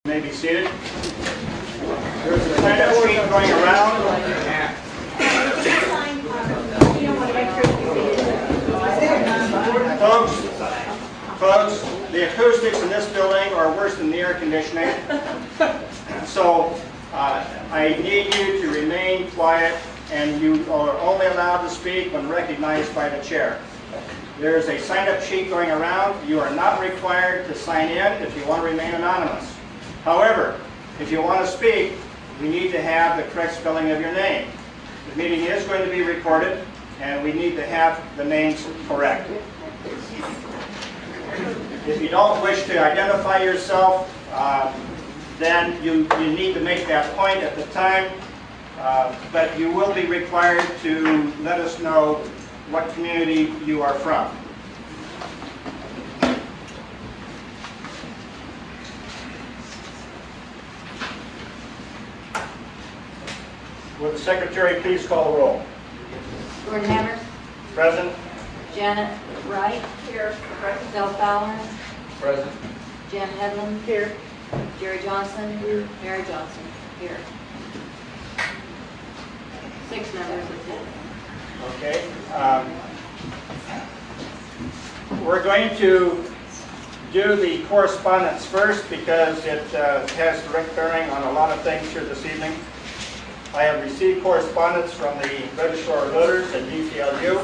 You may be seated. There's a sign-up sheet going around. Folks, the acoustics in this building are worse than the air conditioning. So I need you to remain quiet, and you are only allowed to speak when recognized by the chair. There's a sign-up sheet going around. You are not required to sign in if you want to remain anonymous. However, if you want to speak, we need to have the correct spelling of your name. The meeting is going to be recorded, and we need to have the names correct. If you don't wish to identify yourself, then you need to make that point at the time, but you will be required to let us know what community you are from. Will the secretary please call the roll? Gordon Hammers. Present. Janet Wright. Here. Del Fowler. Present. Jan Hedlund. Here. Jerry Johnson. Here. Mary Johnson. Here. 6 members attend. Okay. We're going to do the correspondence first because it has direct bearing on a lot of things here this evening. I have received correspondence from the Registrar of Voters and DPLU.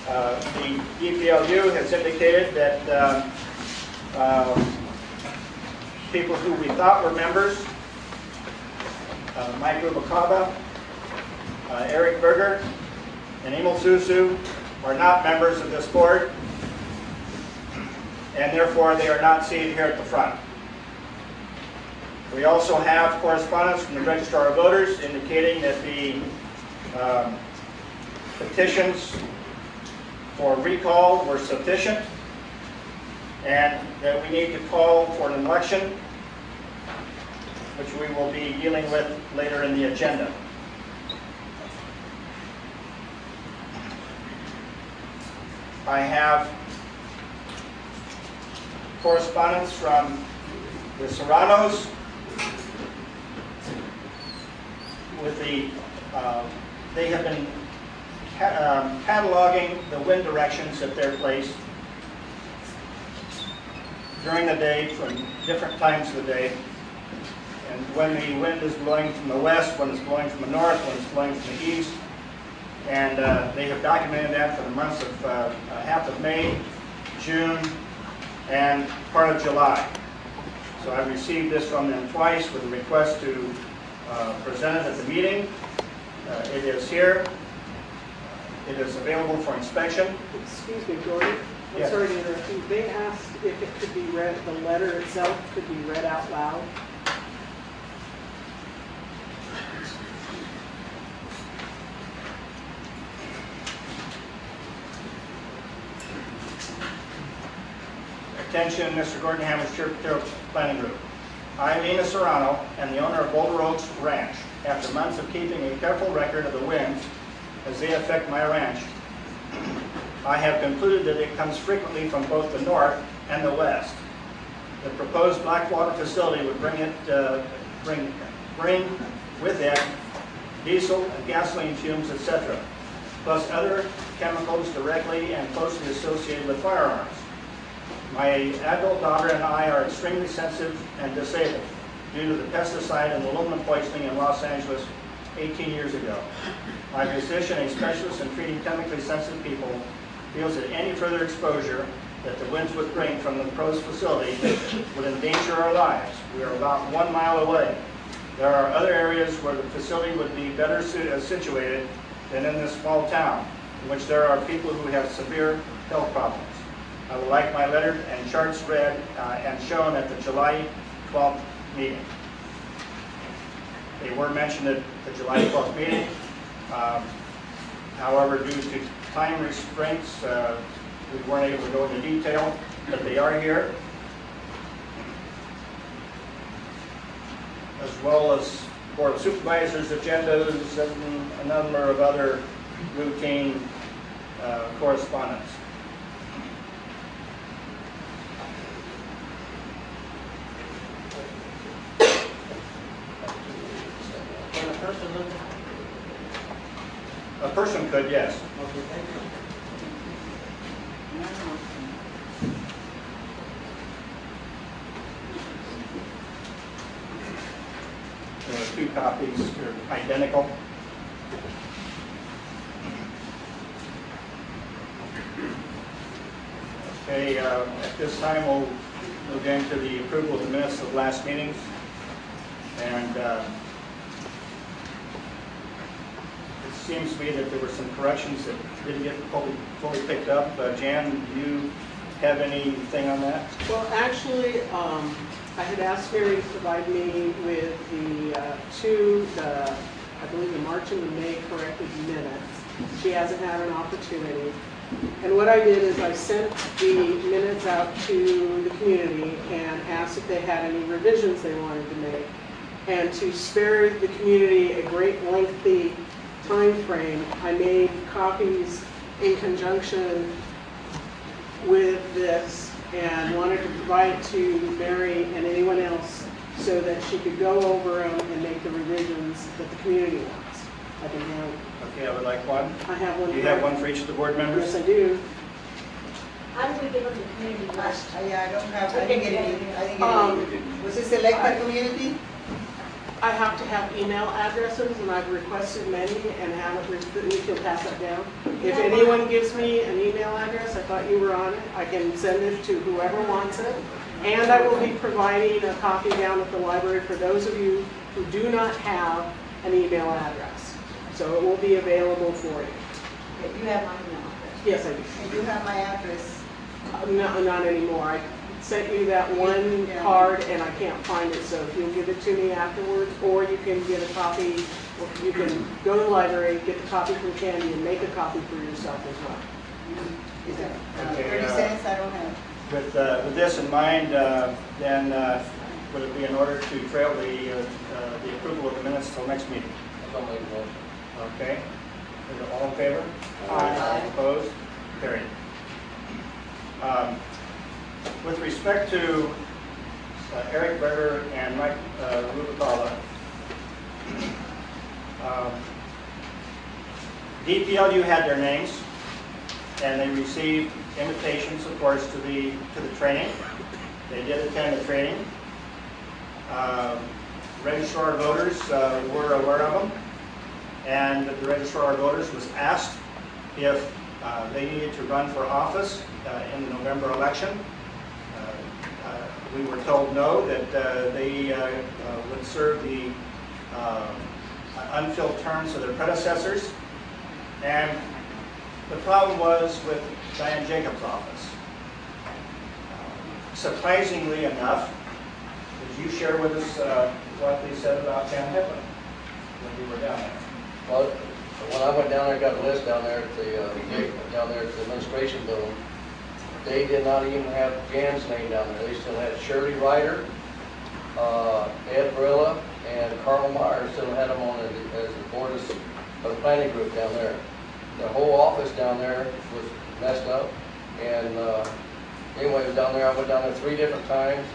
The DPLU has indicated that people who we thought were members, Mike Rubacaba, Eric Berger, and Emil Susu, are not members of this board, and therefore they are not seated here at the front. We also have correspondence from the Registrar of Voters indicating that the petitions for recall were sufficient and that we need to call for an election, which we will be dealing with later in the agenda. I have correspondence from the Serranos with the, they have been cataloging the wind directions at their place during the day from different times of the day. And when the wind is blowing from the west, when it's blowing from the north, when it's blowing from the east. And they have documented that for the months of half of May, June, and part of July. So I've received this from them twice with a request to present it at the meeting. It is here. It is available for inspection. Excuse me, Gordon. I'm Yes. sorry to interrupt you. They asked if it could be read, the letter itself could be read out loud. Attention, Mr. Gordon Hammers, Chair Planning Group. I am Nina Serrano and the owner of Boulder Oaks Ranch. After months of keeping a careful record of the winds as they affect my ranch, I have concluded that it comes frequently from both the north and the west. The proposed Blackwater facility would bring with it diesel and gasoline fumes, etc., plus other chemicals directly and closely associated with firearms. My adult daughter and I are extremely sensitive and disabled due to the pesticide and aluminum poisoning in Los Angeles 18 years ago. My physician, a specialist in treating chemically sensitive people, feels that any further exposure that the winds would bring from the proposed facility would endanger our lives. We are about 1 mile away. There are other areas where the facility would be better situated than in this small town, in which there are people who have severe health problems. I would like my letter and charts read and shown at the July 12th meeting. They were mentioned at the July 12th meeting. However, due to time restraints, we weren't able to go into detail, but they are here. As well as Board of Supervisors agendas and a number of other routine correspondence. A person could, yes. Okay, thank you. There are 2 copies, they're identical. Okay, at this time we'll get into the approval of the minutes of last meetings. And it seems to me that there were some corrections that didn't get fully picked up. Jan, do you have anything on that? Well, actually, I had asked Mary to provide me with I believe the March and the May corrected minutes. She hasn't had an opportunity. And what I did is I sent the minutes out to the community and asked if they had any revisions they wanted to make. And to spare the community a great lengthy time frame, I made copies in conjunction with this and wanted to provide to Mary and anyone else so that she could go over them and make the revisions that the community wants. I can have. Okay, I would like one. I have one. Do you have one for each of the board members? Yes, I do. How did we give them the community list? Yeah, I don't have, I didn't get any. Was it selected community? I have to have email addresses, and I've requested many and haven't, we can pass that down. If anyone gives me an email address, I thought you were on it, I can send it to whoever wants it. And I will be providing a copy down at the library for those of you who do not have an email address. So it will be available for you. Okay, you have my email address. Yes, I do. And you have my address. No, not anymore. I sent you that one card and I can't find it, so if you'll give it to me afterwards, or you can get a copy, or you can go to the library, get a copy from Candy and make a copy for yourself as well. Is that Okay, 30 cents? I don't have. With this in mind, then would it be in order to trail the approval of the minutes till next meeting? I'll make a motion. Okay. Is it all in favor? Aye. Opposed? Carried. With respect to Eric Berger and Mike Rubicala, DPLU had their names, and they received invitations, of course, to the training. They did attend the training. Registrar of voters were aware of them, and the registrar of voters was asked if they needed to run for office in the November election. We were told no, that they would serve the unfilled terms of their predecessors. And the problem was with Diane Jacobs' office. Surprisingly enough, did you share with us what they said about Jan Hedlund when you were down there? Well, when I went down there, got a list down there at the administration building. They did not even have Jan's name down there. They still had Shirley Ryder, Ed Barilla, and Carl Meyer still had them on as the board of the planning group down there. The whole office down there was messed up. And anyway, I was down there. I went down there 3 different times.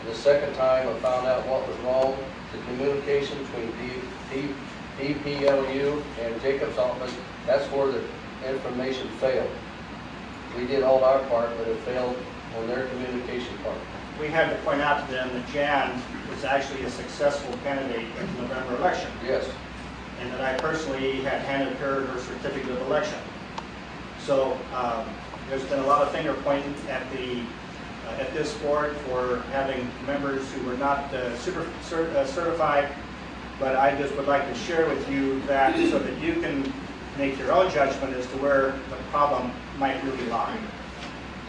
And the second time, I found out what was wrong. The communication between DPLU and Jacob's office, that's where the information failed. We did all our part, but it failed on their communication part. We had to point out to them that Jan was actually a successful candidate in the November election, Yes. and that I personally had handed her her certificate of election. So there's been a lot of finger pointing at this board for having members who were not certified, but I just would like to share with you that so that you can make your own judgment as to where the problem might really lie.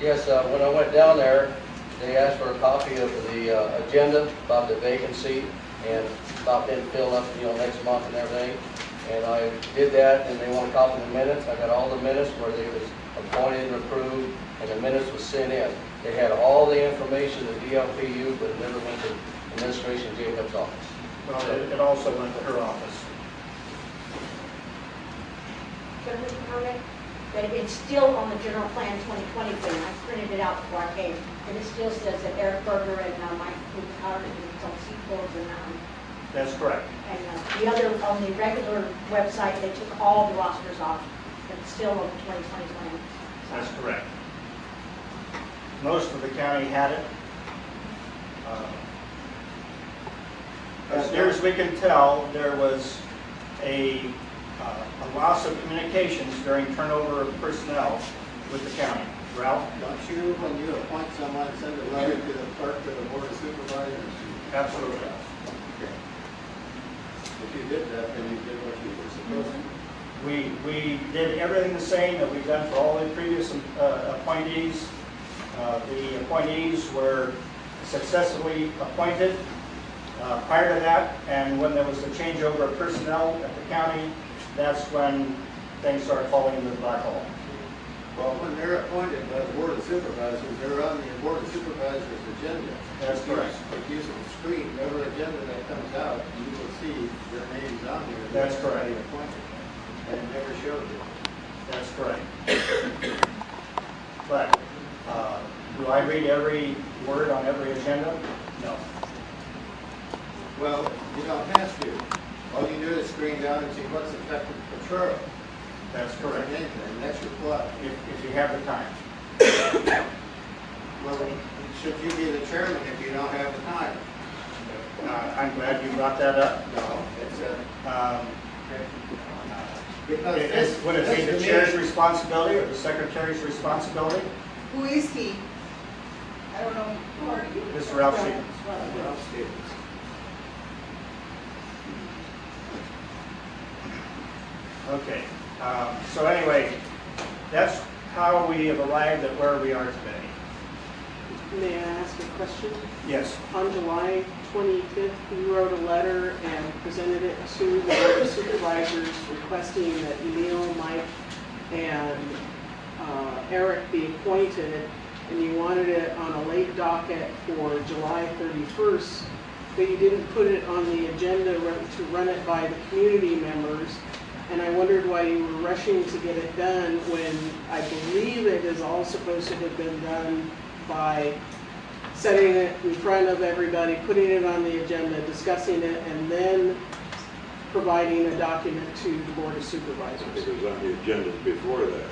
Yes, when I went down there, they asked for a copy of the agenda about the vacancy and about being filled up, next month and everything. And I did that, and they want a copy of the minutes. I got all the minutes where they was appointed and approved, and the minutes was sent in. They had all the information at DLPU, but it never went to Administration Jacobs' office. Well, it also went to her office. Can we comment? That it's still on the general plan 2020 thing. I printed it out before I came, and it still says that Eric Berger and Mike Rubicala and some sequels and That's correct. And the other, on the regular website, they took all the rosters off, but it's still on the 2020 plan. That's correct. Most of the county had it. As near as we can tell, there was a loss of communications during turnover of personnel with the county. Ralph? Don't you, when you appoint someone, send a letter to the clerk of the board of supervisors? Absolutely. Okay. If you did that, then you did what you were supposed to. We did everything the same that we've done for all the previous appointees. The appointees were successfully appointed prior to that, and when there was a changeover of personnel at the county, that's when things started falling into the black hole. Well, when they're appointed by the board of supervisors, they're on the board of supervisors' agenda. That's correct. If you screen every agenda that comes out, you will see their names on there. That's correct. Appointed, and it never showed you. That's correct. But do I read every word on every agenda? No. Well, you don't have to. All you do is screen down and see what's affected patrol. That's correct. And that's your plot. If you have the time. Well, should you be the chairman if you don't have the time? I'm glad you brought that up. No, it's a, Would it be the to me- chair's responsibility or the secretary's responsibility? Who is he? I don't know. Who are you? Mr. Ralph Stevens. Ralph Stevens. Okay. So anyway, that's how we have arrived at where we are today. May I ask a question? Yes. On July 25th, you wrote a letter and presented it to the board of supervisors requesting that Emil, Mike, and Eric be appointed, and you wanted it on a late docket for July 31st, but you didn't put it on the agenda to run it by the community members. And I wondered why you were rushing to get it done when I believe it is all supposed to have been done by setting it in front of everybody, putting it on the agenda, discussing it, and then providing a document to the Board of Supervisors. It was on the agenda before that.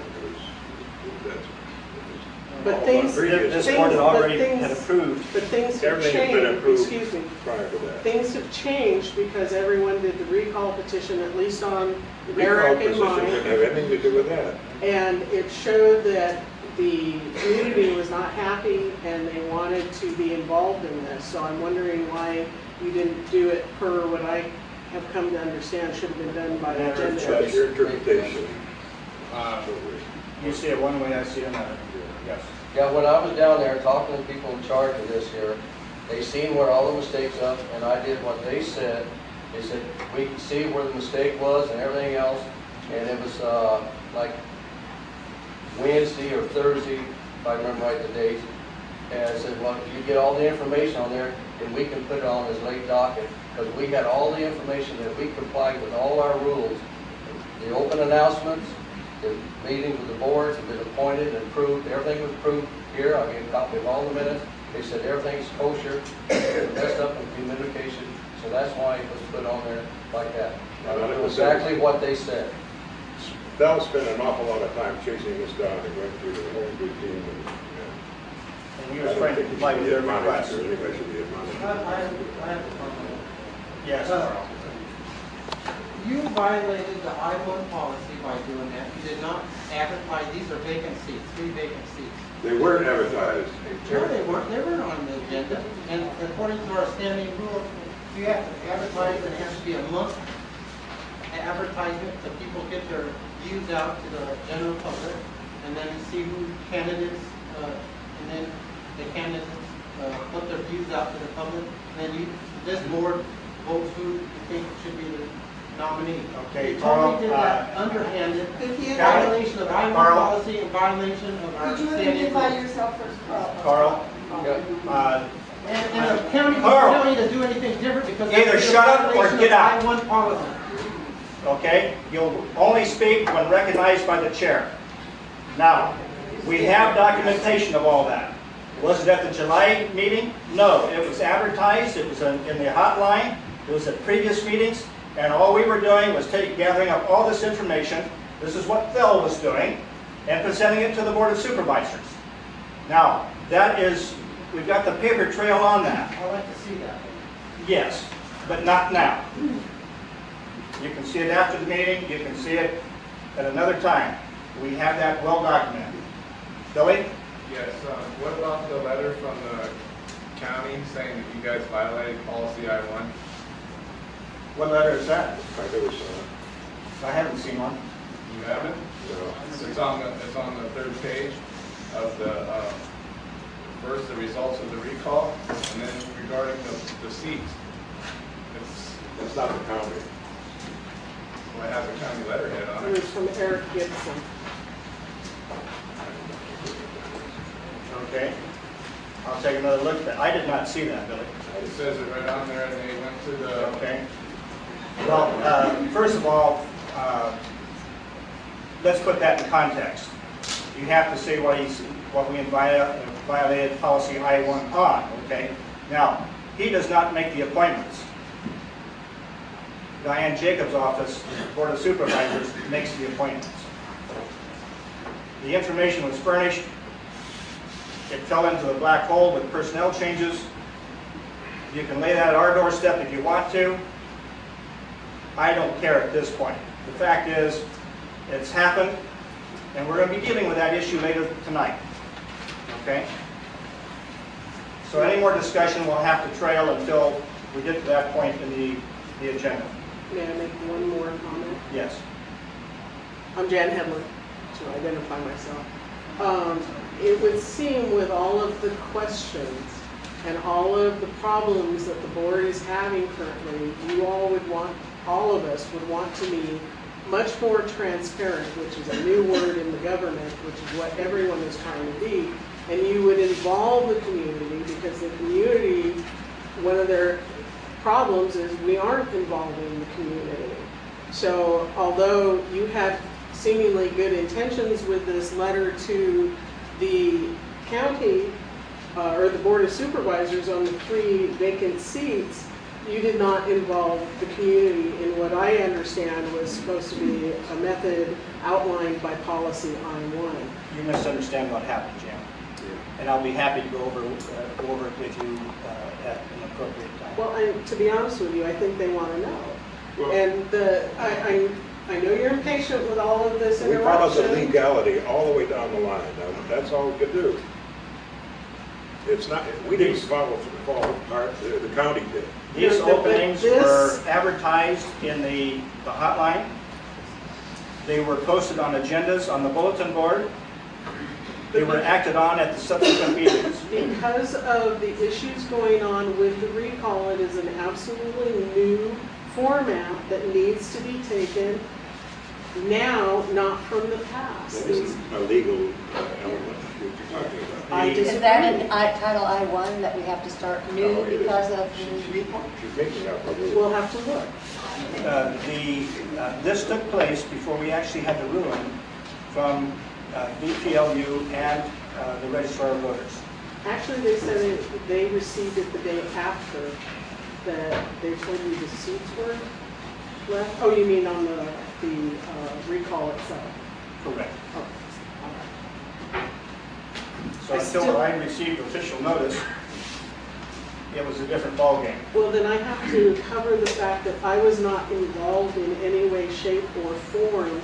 But things, This board had already had approved. but things have Everything had been changed, approved excuse me, prior to that. things have changed because everyone did the recall petition, at least on The recall Eric and position mine. didn't have anything to do with that. And it showed that the community was not happy and they wanted to be involved in this. So I'm wondering why you didn't do it per what I have come to understand should have been done by the agenda. That's your interpretation. You see it one way, I see it another. Yes. Yeah, when I was down there talking to people in charge of this here, they seen where all the mistakes up, and I did what they said. They said, we can see where the mistake was and everything else, and it was like Wednesday or Thursday, if I remember right the date. And I said, well, if you get all the information on there, then we can put it on this late docket, because we had all the information that we complied with all our rules. The open announcements, the meetings with the boards have been appointed and approved. Everything was approved here. I gave a copy of all the minutes. They said everything's kosher, messed up in communication. So that's why it was put on there like that. I know exactly what they said. They'll spend an awful lot of time chasing this down and going through the whole routine. And he was trying to comply with their request. Anybody should be admonished. I have a comment. Yes, Carl. You violated the I-1 policy by doing that. You did not advertise, these are vacant seats, 3 vacant seats. They weren't advertised. No, they weren't on the agenda. And according to our standing rule, you have to advertise, and it has to be a month advertisement so people get their views out to the general public, and then see who candidates, and then the candidates put their views out to the public, and then this board votes who you think should be the nominee. Okay, You Carl, totally did that underhanded, Could you violation of I-1 Carl. policy and violation of our Could you standing identify rules. yourself first, Carl? Carl, And the county Carl. doesn't tell you to do anything different because Either that's a shut up or violation get of out. I-1 policy. okay? You'll only speak when recognized by the chair. Now, we have documentation of all that. Was it at the July meeting? No, it was advertised, it was in the hotline, It was at previous meetings, and all we were doing was gathering up all this information. This is what Phil was doing, and presenting it to the Board of Supervisors. Now, that is, we've got the paper trail on that. I'd like to see that. Yes, but not now. You can see it after the meeting, you can see it at another time. We have that well documented. Billy? Yes, what about the letter from the county saying that you guys violated policy I-1? What letter is that? I never saw it. I haven't seen one. You haven't? No. It's on the third page of the, first, the results of the recall, and then regarding the seats. It's not the county. Well, it has a county letterhead on It it. was from Eric Gibson. Okay. I'll take another look at that. I did not see that, Billy. It says it right on there, and they went to the, Okay. Well, first of all, let's put that in context. You have to say what we violated policy I-1 on, okay? Now, he does not make the appointments. Diane Jacobs' office, Board of Supervisors, makes the appointments. The information was furnished. It fell into the black hole with personnel changes. You can lay that at our doorstep if you want to. I don't care at this point. The fact is, it's happened, and we're going to be dealing with that issue later tonight. Okay? So any more discussion will have to trail until we get to that point in the agenda. May I make one more comment? Yes. I'm Jan Hedlund, to identify myself. It would seem with all of the questions and all of the problems that the board is having currently, you all would want, all of us would want to be much more transparent, which is a new word in the government, which is what everyone is trying to be, and you would involve the community, because the community, one of their problems is we aren't involving the community. So although you had seemingly good intentions with this letter to the county or the Board of Supervisors on the 3 vacant seats, you did not involve the community in what I understand was supposed to be a method outlined by policy I-1. You misunderstand what happened, Jan. And I'll be happy to go over it with you at an appropriate time. Well, to be honest with you, I think they want to know. Well, And I know you're impatient with all of this we followed the interruption. legality all the way down the line. Now, that's all we could do. It's not, we didn't follow part, the county did. These Yeah, but openings this- were advertised in the hotline. They were posted on agendas on the bulletin board. They were acted on at the subsequent meetings. Because of the issues going on with the recall, it is an absolutely new format that needs to be taken now, not from the past. This is a legal element that you're talking about. I The- disagree. Is that in Title I-1 that we have to start new No, it is. because of She's making up a rule. We'll have to look. This took place before we actually had the ruling from BPLU and the Registrar of Voters. Actually, they said they received it the day after that they told you the seats were left. Oh, you mean on the recall itself? Correct. Oh, all right. So I until still- I received official notice, it was a different ballgame. Well, then I have to cover the fact that I was not involved in any way, shape, or form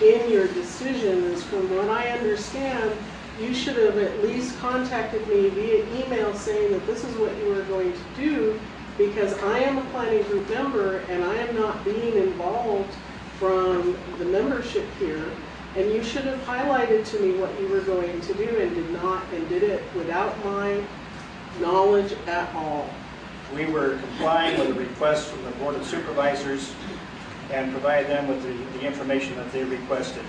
in your decisions. From what I understand, you should have at least contacted me via email saying that this is what you were going to do, because I am a planning group member and I am not being involved from the membership here. And you should have highlighted to me what you were going to do and did not, and did it without my knowledge at all. We were complying with a request from the Board of Supervisors and provided them with the information that they requested.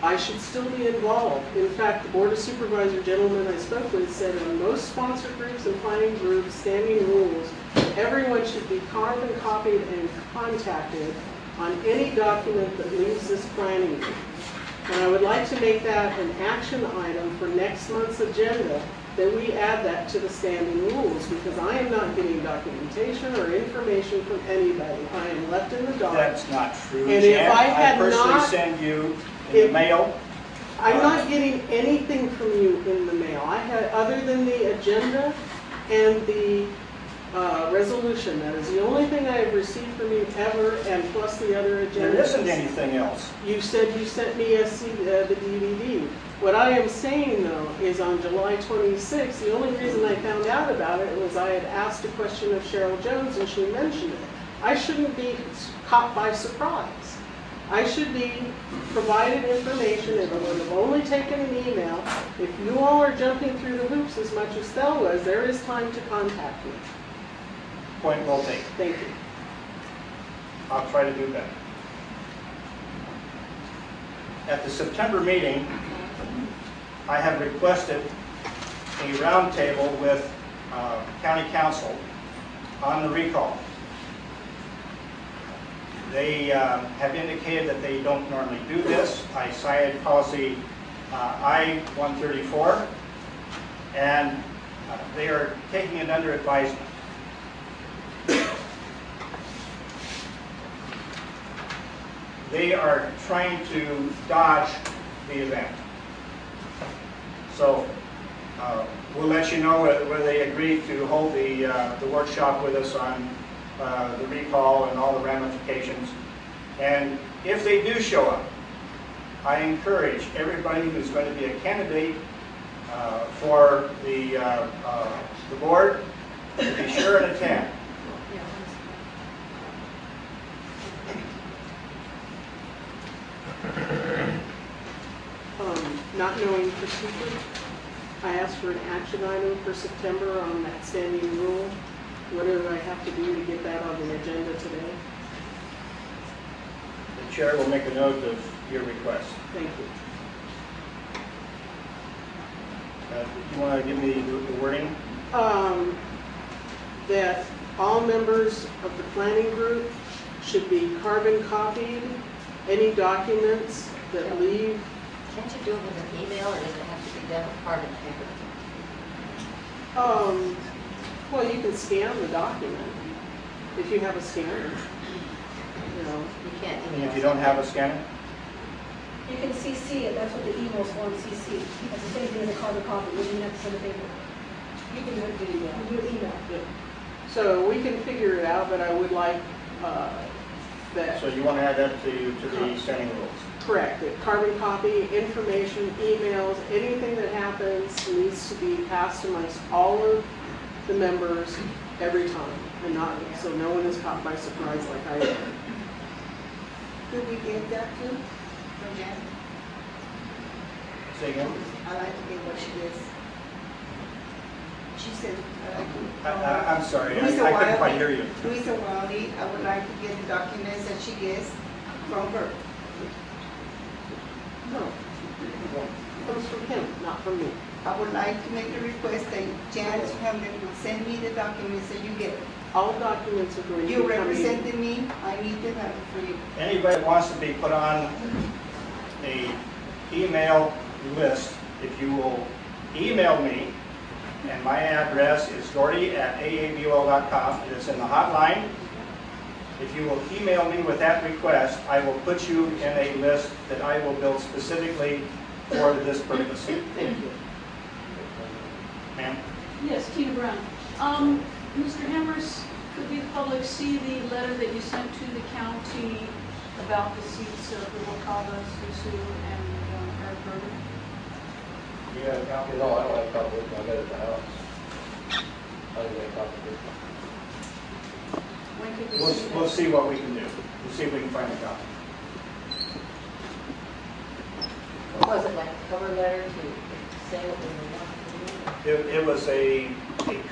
I should still be involved. In fact, the Board of Supervisor gentleman I spoke with said in most sponsor groups and planning groups standing rules, everyone should be carbon copied and contacted on any document that leaves this planning group. And I would like to make that an action item for next month's agenda, that we add that to the standing rules, because I am not getting documentation or information from anybody. I am left in the dark. That's not true, And Jan. if I had personally not- send you in the mail. I'm not getting anything from you in the mail. I had, other than the agenda and the resolution. That is the only thing I have received from you ever, and plus the other agenda. There isn't anything else. You said you sent me the DVD. What I am saying, though, is on July 26th, the only reason I found out about it was I had asked a question of Cheryl Jones, and she mentioned it. I shouldn't be caught by surprise. I should be provided information. If it would have only taken an email, if you all are jumping through the hoops as much as Thel was, there is time to contact me. Point well taken. Thank you. I'll try to do better. At the September meeting, I have requested a roundtable with county council on the recall. They have indicated that they don't normally do this. I cited policy I-134, and they are taking it under advisement. They are trying to dodge the event. So we'll let you know whether they agree to hold the workshop with us on the recall and all the ramifications. And if they do show up, I encourage everybody who's going to be a candidate for the board to be sure and attend. Not knowing procedure, I asked for an action item for September on that standing rule. What do I have to do to get that on the agenda today? The chair will make a note of your request. Thank you. Do you want to give me the wording? That all members of the planning group should be carbon copied, any documents that leave. Can't you do it with an email, or does it have to be done with carbon paper? Well, you can scan the document if you have a scanner. You know, You can't And email. if you don't have a scanner? You can CC it, that's what the email's for, CC. That's the same thing as a carbon copy, you don't have to send a paper. You can do it via email. You do email. so we can figure it out, but I would like that. So you want to add that to the standing rules? Correct. That carbon copy, information, emails, anything that happens needs to be passed amongst all of the members every time, and not so no one is caught by surprise like I am. Could we get that too from Jan? Say again? I like to get what she is. She said, I'm sorry, I couldn't quite hear you. Luisa Wiley, I would like to get the documents that she gets from her. No. It comes from him, not from me. I would like to make a request that Janice Hamlin will send me the documents that you get. All documents are going to be You coming. represented me, I need to have it for you. Anybody that wants to be put on a email list, if you will email me, and my address is gordy@aabol.com. It is in the hotline. If you will email me with that request, I will put you in a list that I will build specifically for this purpose. Thank you. Ma'am? Yes, Tina Brown. Mr. Hammers, could the public see the letter that you sent to the county about the seats of Rubalcaba, Susu, and Eric Berger? You got a copy? No, I don't have a copy with me, I got it at the house. I didn't get a copy with me. When could we see We'll that? see what we can do. We'll see if we can find a copy. What was it, like a cover letter to say what we were wanting to do? It was a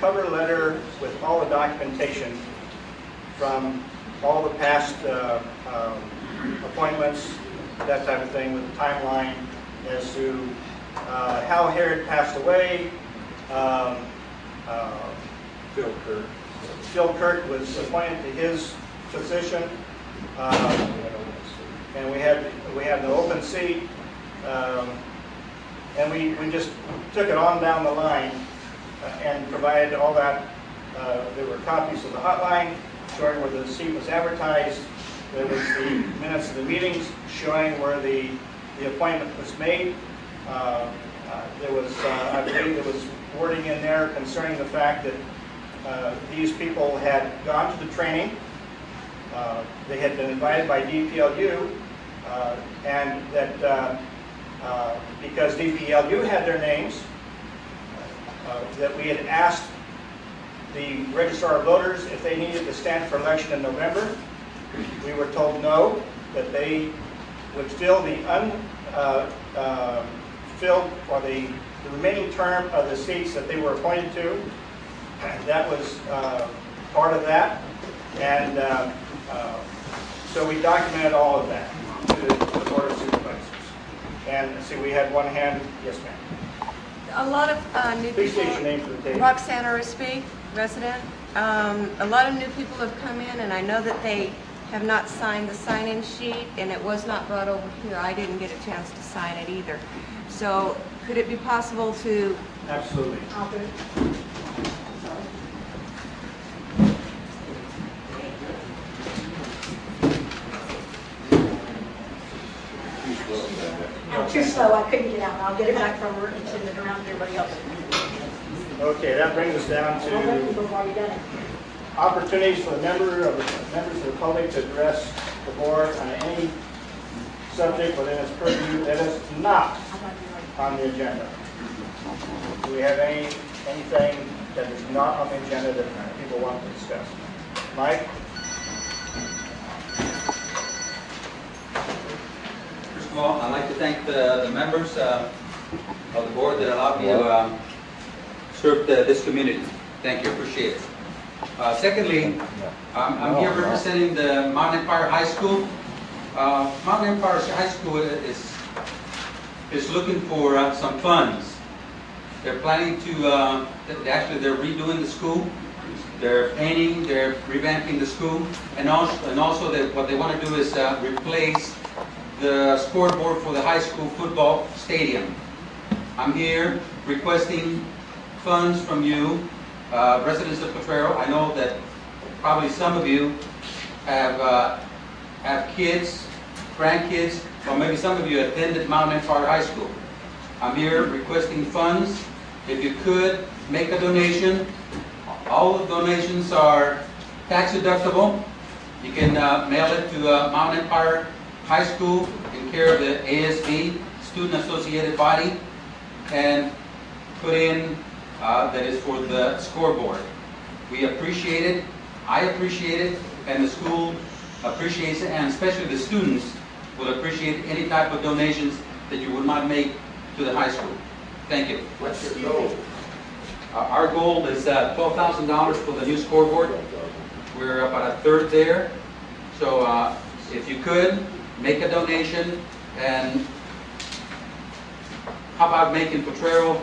cover letter with all the documentation from all the past appointments, that type of thing, with the timeline as to how Herod passed away. Phil Kirk. Phil Kirk was appointed to his position, and we had an open seat. And we just took it on down the line and provided all that. There were copies of the hotline showing where the seat was advertised. There was the minutes of the meetings showing where the appointment was made. There was, I believe there was wording in there concerning the fact that these people had gone to the training. They had been invited by DPLU, and that because DPLU had their names, that we had asked the registrar of voters if they needed to stand for election in November. We were told no, that they would fill the filled for the remaining term of the seats that they were appointed to. That was part of that, and so we documented all of that to the Board of Supervisors. And see, we had one hand. Yes, ma'am. A lot of new Please people. state your name for the tape. Roxanne Orisby, resident. A lot of new people have come in, and I know that they have not signed the sign-in sheet, and it was not brought over here. I didn't get a chance to sign it either. So could it be possible to... Absolutely. I'm too slow, I couldn't get out. I'll get it back from her and send it around to everybody else. Okay, that brings us down I'll let you to before you done it. opportunities for the members of the public to address the board on any subject within its purview that is not on the agenda. Do we have anything that is not on the agenda that people want to discuss? Mike? First of all, I'd like to thank the members of the board that allowed me to serve this community. Thank you, appreciate it. Secondly, I'm here representing the Mount Empire High School. Mount Empire High School is looking for some funds. They're planning to, actually they're redoing the school. They're painting, they're revamping the school. And also what they want to do is replace the scoreboard for the high school football stadium. I'm here requesting funds from you, residents of Potrero. I know that probably some of you have kids, grandkids, or maybe some of you attended Mount Empire High School. I'm here requesting funds. If you could make a donation, all the donations are tax deductible. You can mail it to Mount Empire High School in care of the ASB, Student Associated Body, and put in that is for the scoreboard. We appreciate it, I appreciate it, and the school appreciates it, and especially the students will appreciate any type of donations that you would not make to the high school. Thank you. What's your goal? Our goal is $12,000 for the new scoreboard. We're about a third there. So if you could, make a donation, and how about making Potrero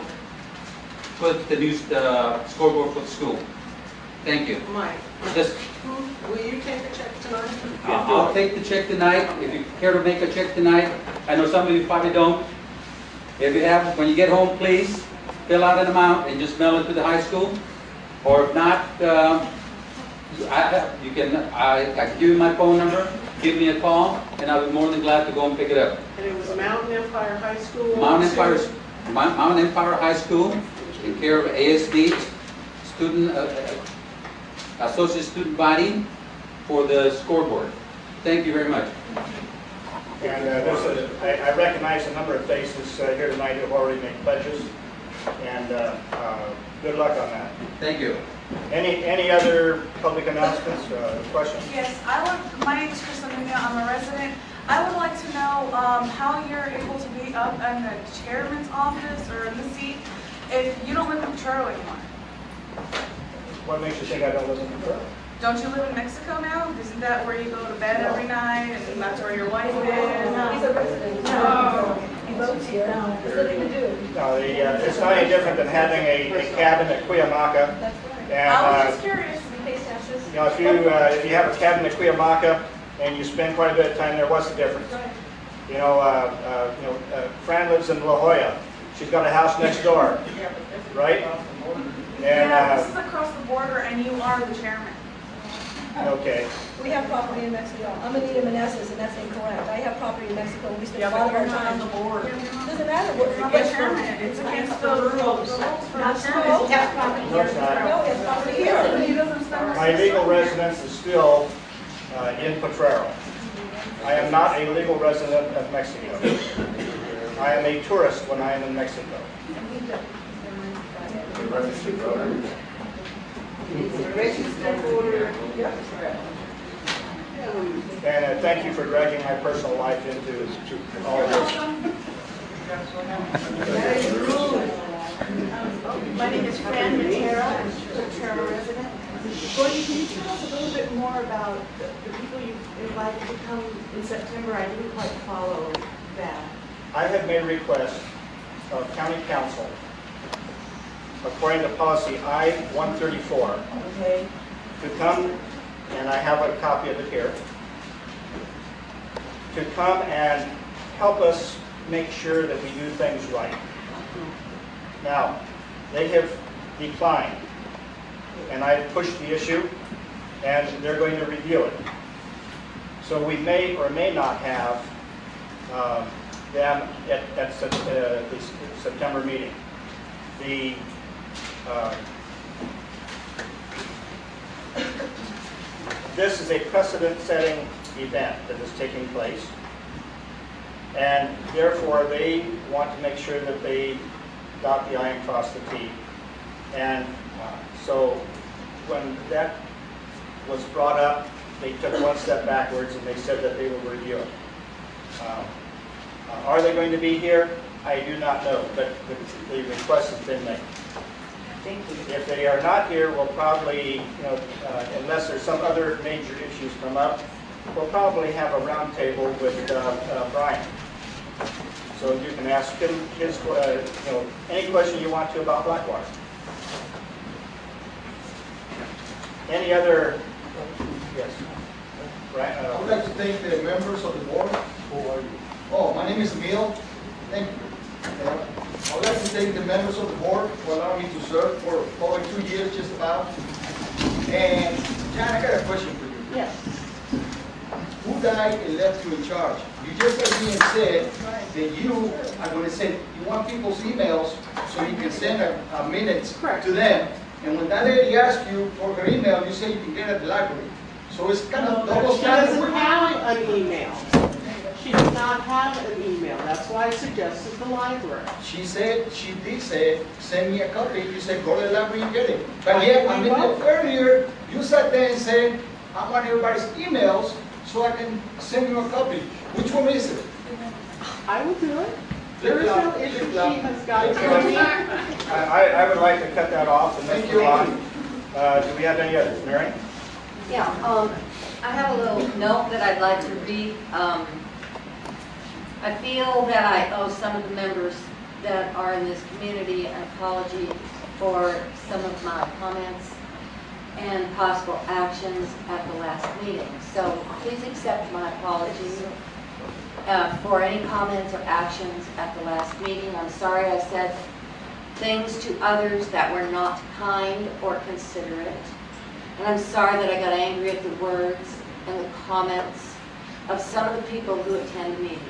put the new scoreboard for the school? Thank you. Mike, Just, will you take the check tonight? I'll take the check tonight. If you care to make a check tonight, I know some of you probably don't. If you have, when you get home, please fill out an amount and just mail it to the high school. Or if not, I can give you my phone number. Give me a call, and I'll be more than glad to go and pick it up. And it was Mountain Empire High School? Mount Empire High School, in care of ASB, Student Associate Student Body, for the scoreboard. Thank you very much. And I recognize a number of faces here tonight who have already made pledges, and good luck on that. Thank you. Any other public announcements, questions? Yes, my name is Kristen Nunez, I'm a resident. I would like to know how you're able to be up in the chairman's office or in the seat if you don't live in Potrero anymore. What makes you think I don't live in Potrero? Don't you live in Mexico now? Isn't that where you go to bed every night and that's where your wife is? He's a resident. No. He votes here. No, there's nothing to do. No, it's not any different than having a cabin at Cuyamaca. That's right. And, I was just curious. We pay taxes. you know, if you have a cabin at Cuyamaca and you spend quite a bit of time there, what's the difference? Right. Fran lives in La Jolla. She's got a house next door, right? And, Yeah, this is across the border and you are the chairman. okay. We have property in Mexico. I'm Anita Meneses, and that's incorrect. I have property in Mexico. We spend Yeah, a lot but of our you're not on time. the board. Doesn't matter what You're the chairman. It's against the rules for the chairman. He has property No, it's not. No, he has property here. He doesn't spend. My legal residence is still in Potrero. I am not a legal resident of Mexico. I am a tourist when I am in Mexico. Registered voter. And thank you for dragging my personal life into all of this. My name is Fran Matera, I'm a Potrero resident. Gordon, can you tell us a little bit more about the people you invited to come in September? I didn't quite follow that. I have made requests of County Council, according to policy I-134, Okay. to come, and I have a copy of it here, to come and help us make sure that we do things right. Now, they have declined, and I pushed the issue, and they're going to review it. So we may or may not have them at the September meeting. This is a precedent-setting event that is taking place, and therefore they want to make sure that they dot the I and cross the T. And so when that was brought up, they took one step backwards and they said that they will review it. Are they going to be here? I do not know, but the request has been made. Thank you. If they are not here, we'll probably, unless there's some other major issues come up, we'll probably have a roundtable with Brian. So you can ask him his, any question you want to about Blackwater. Any other? Yes. Right. I would like to thank the members of the board. Who are you? Oh, my name is Emil. Thank you. I would like to thank the members of the board for allowing me to serve for over 2 years, just about. And Jan, I got a question for you. Yes. Who died and left you in charge? You just came in and said that you are going to send, you want people's emails so you can send a minutes to them. And when that lady asked you for her email, you say you can get it at the library. So it's kind of double She doesn't standard. have an email. She does not have an email. That's why I suggested the library. She did say, send me a copy. You said, go to the library and get it. But yet, I mean, earlier, you sat there and said, I want everybody's emails so I can send you a copy. Which one is it? I will do it. There is no issue. She has got it. I would like to cut that off and then move on. Do we have any others? Mary? Yeah, I have a little note that I'd like to read. I feel that I owe some of the members that are in this community an apology for some of my comments and possible actions at the last meeting. So please accept my apologies for any comments or actions at the last meeting. I'm sorry I said things to others that were not kind or considerate. And I'm sorry that I got angry at the words and the comments of some of the people who attend meetings.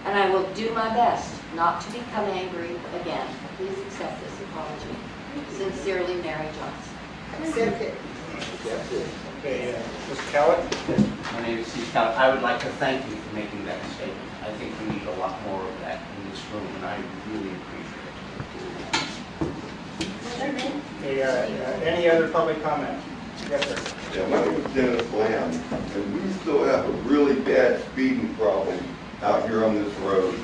And I will do my best not to become angry again. Please accept this apology. Sincerely, Mary Johnson. Accept it. Okay, Mr. Cowett? My name is Steve Cowett. I would like to thank you for making that statement. I think we need a lot more of that in this room, and I really appreciate it. Okay, any other public comment? Yes, sir. Yeah, my name is Dennis Lamb, and we still have a really bad speeding problem out here on this road.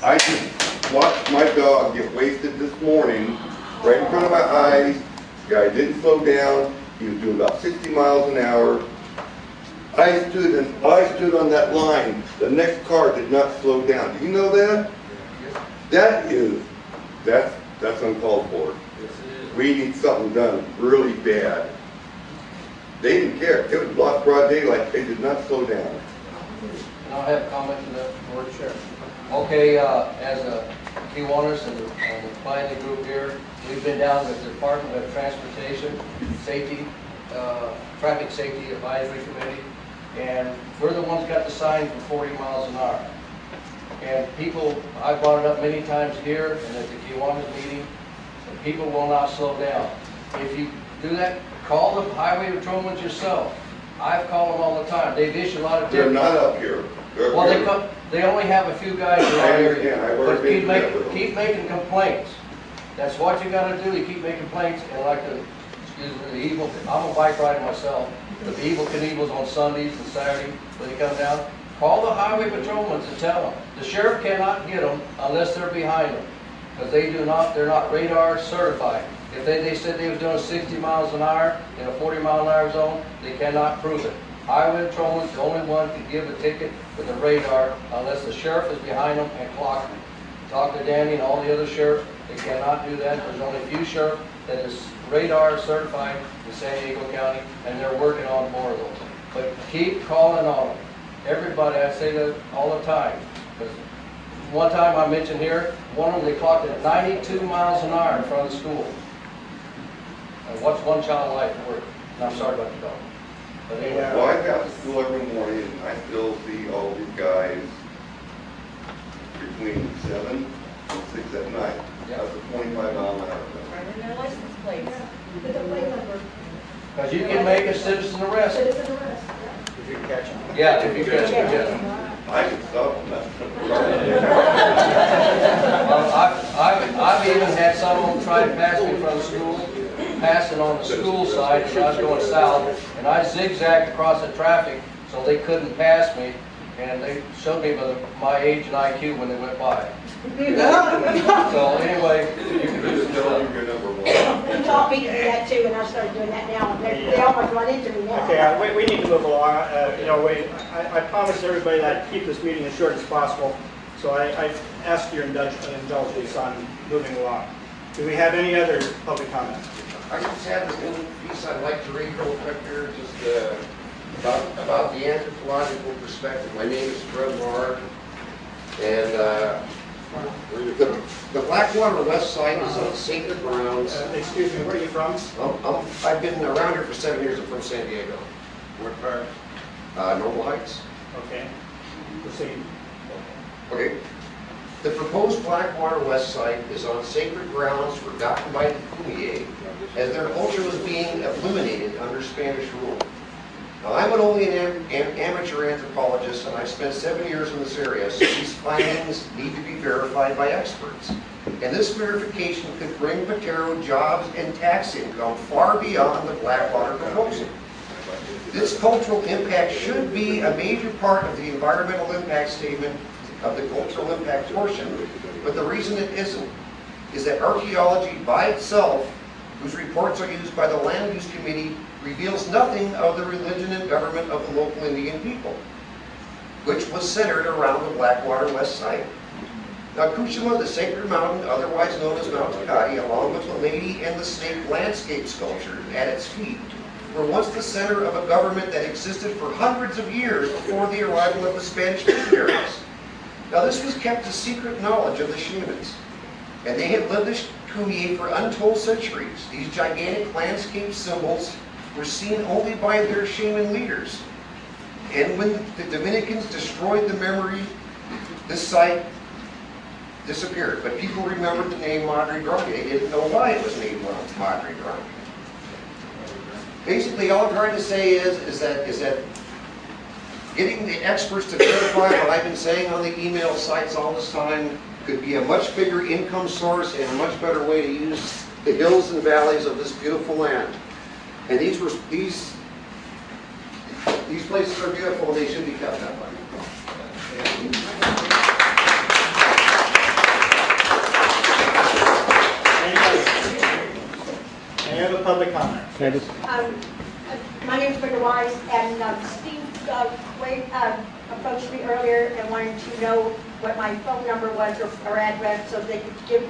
I just watched my dog get wasted this morning right in front of my eyes. The guy didn't slow down. He was doing about 60 miles an hour. I stood on that line. The next car did not slow down. Do you know that? That's uncalled for. We need something done really bad. They didn't care. It was broad daylight. They did not slow down. And I'll have comments on that board. Sure. Okay, as a Kiwanis and the planning group here, we've been down with the Department of Transportation, Safety, Traffic Safety Advisory Committee, and we're the ones got the sign for 40 miles an hour. And people, I brought it up many times here and at the Kiwanis meeting, and people will not slow down. If you do that, call the highway patrolmen yourself. I've called them all the time. They've issued a lot of They're tickets. not up here. They're Well, here. they only have a few guys around I here. understand. I've already But been through that with them. keep making complaints. That's what you gotta do. You keep making complaints, and like the evil, I'm a bike rider myself. The evil Knievel's on Sundays and Saturdays when they come down. Call the highway patrolmen and tell them. The sheriff cannot get them unless they're behind them. Because they're not radar certified. If they said they was doing 60 miles an hour in a 40-mile-an-hour zone, they cannot prove it. Highway patrolman's the only one to give a ticket with a radar unless the sheriff is behind them and clock them. Talk to Danny and all the other sheriffs, they cannot do that. There's only a few sheriffs that is radar certified in San Diego County, and they're working on more of those. But keep calling on them. Everybody, I say that all the time. Because one time I mentioned here, one of them, they clocked at 92 miles an hour in front of the school. And what's one child's life worth? And I'm sorry about the dog. But anyway. Well, I got to school every morning, and I still see all these guys between 7 and 6 at night. That's a 25-mile-an-hour. And their license plates. With the plate number. Because you can make a citizen arrest. Citizen arrest. If you catch them. Yeah, if you catch them, yeah. I can stop them. I've even had some of them try to pass me from school, passing on the school side as I was going south, and I zigzagged across the traffic so they couldn't pass me, and they showed me my age and IQ when they went by. So anyway, you can do He taught me to do that too, and I started doing that now. They almost run into me now. Okay, we need to move along. I promised everybody that I'd keep this meeting as short as possible, so I ask your indulgence on moving along. Do we have any other public comments? I just have this little piece I'd like to read real quick here, just about the anthropological perspective. My name is Fred Marr, and the Blackwater West Side is on sacred grounds. Excuse me, where are you from? I've been around here for 7 years. I'm from San Diego. What part? Normal Heights. Okay. Proceed. Okay. The proposed Blackwater West Site is on sacred grounds forgotten by the Kumeyaay, as their culture was being eliminated under Spanish rule. Now, I'm only an amateur anthropologist, and I've spent 7 years in this area, so these findings need to be verified by experts. And this verification could bring Patero jobs and tax income far beyond the Blackwater proposal. This cultural impact should be a major part of the environmental impact statement of the cultural impact portion, but the reason it isn't is that archaeology by itself, whose reports are used by the Land Use Committee, reveals nothing of the religion and government of the local Indian people, which was centered around the Blackwater West Site. Now, Kuchuma, the sacred mountain, otherwise known as Mount Takati, along with the Lady and the Snake landscape sculpture at its feet, were once the center of a government that existed for hundreds of years before the arrival of the Spanish missionaries. Now, this was kept a secret knowledge of the shamans, and they had lived this Kumeyaay for untold centuries. These gigantic landscape symbols were seen only by their shaman leaders. And when the Dominicans destroyed the memory, this site disappeared. But people remembered the name Madre Grande. They didn't know why it was named Madre Grande. Basically, all I'm trying to say is that getting the experts to verify what I've been saying on the email sites all this time could be a much bigger income source and a much better way to use the hills and valleys of this beautiful land. And these places are beautiful and they should be kept that way. Any other public comment? My name is Brenda Wise, and Steve Wade approached me earlier and wanted to know what my phone number was or address so they could give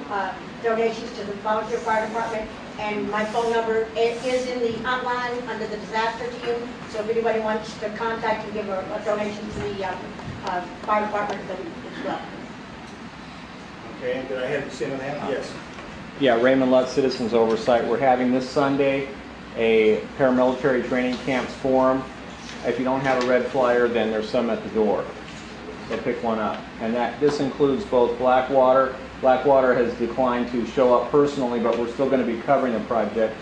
donations to the volunteer fire department. And my phone number is in the hotline under the disaster team. So if anybody wants to contact and give a donation to the fire department, then as well. Okay, and did I have the same on hand? Yes. Yeah, Raymond Lutz, Citizens Oversight. We're having this Sunday a paramilitary training camps forum. If you don't have a red flyer, then there's some at the door. So pick one up. And this includes both Blackwater. Blackwater has declined to show up personally, but we're still going to be covering the project.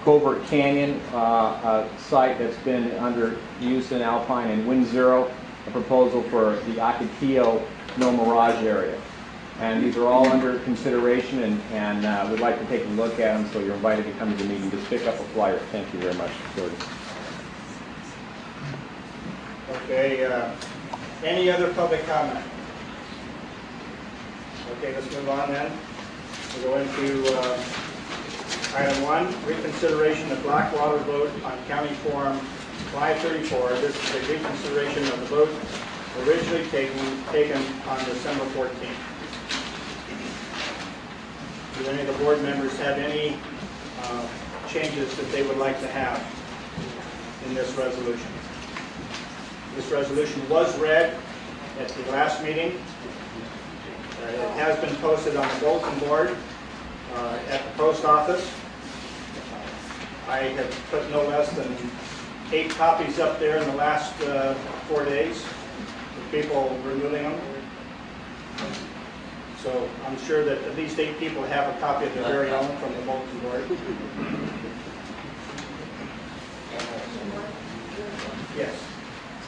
Covert Canyon, a site that's been under use in Alpine, and Wind Zero, a proposal for the Ocotillo No Mirage area. And these are all under consideration, and we'd like to take a look at them, so you're invited to come to the meeting. Just pick up a flyer. Thank you very much, Jordan. Okay, any other public comment? Okay, let's move on then. We'll go into item 1, reconsideration of Blackwater vote on County Forum 534. This is a reconsideration of the vote originally taken on December 14th. Do any of the board members have any changes that they would like to have in this resolution? This resolution was read at the last meeting. It has been posted on the bulletin board at the post office. I have put no less than 8 copies up there in the last 4 days, with people removing them. So I'm sure that at least 8 people have a copy of their very own from the bulletin board. Yes.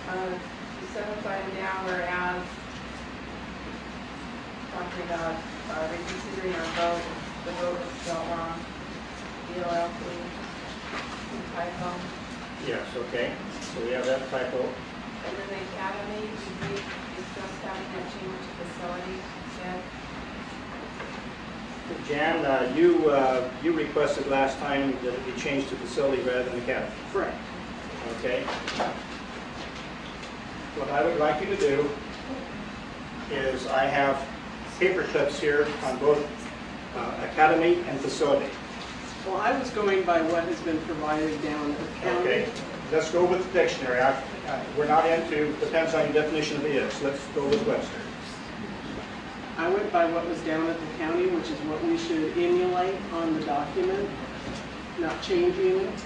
The 7th item down, whereas talking about reconsidering our vote, the vote was spelled wrong, DLLP, typo. Yes, okay. So we have that typo. And then the academy, we discussed having that change to facility instead. Jan, you requested last time that it be changed to facility rather than academy. Correct. Okay. What I would like you to do is I have paper clips here on both academy and facility. Well, I was going by what has been provided down at the county. Okay. Let's go with the dictionary. We're not into, depends on your definition of is. Let's go with Webster. I went by what was down at the county, which is what we should emulate on the document, not changing it.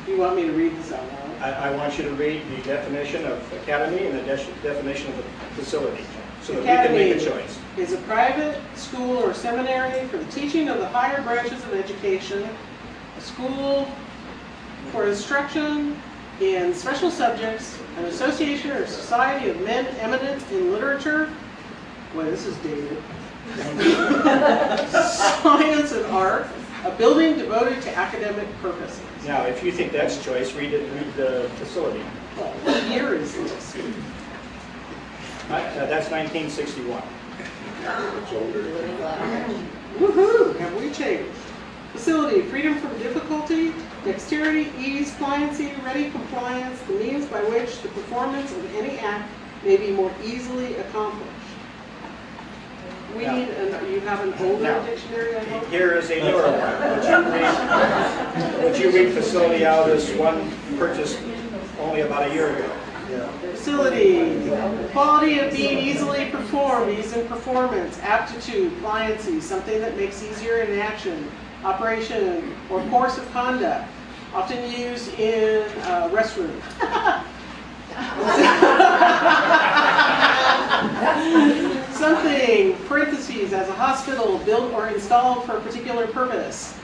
You want me to read this out loud? I want you to read the definition of academy and the definition of the facility, so that Academy we can make a choice. Is a private school or seminary for the teaching of the higher branches of education, a school for instruction in special subjects, an association or society of men eminent in literature. Boy, this is dated. Science and art, a building devoted to academic purposes. Now, if you think that's choice, read the facility. Well, what year is this? That's 1961. Woohoo! Have we changed? Facility, freedom from difficulty, dexterity, ease, pliancy, ready compliance, the means by which the performance of any act may be more easily accomplished. We need, you have an older dictionary, I hope? Here is a newer one. Would you read facility out as one purchased only about a year ago? Facility, quality of being easily performed, ease in performance, aptitude, pliancy, something that makes easier in action, operation, or course of conduct, often used in restrooms. Something, parentheses, as a hospital built or installed for a particular purpose.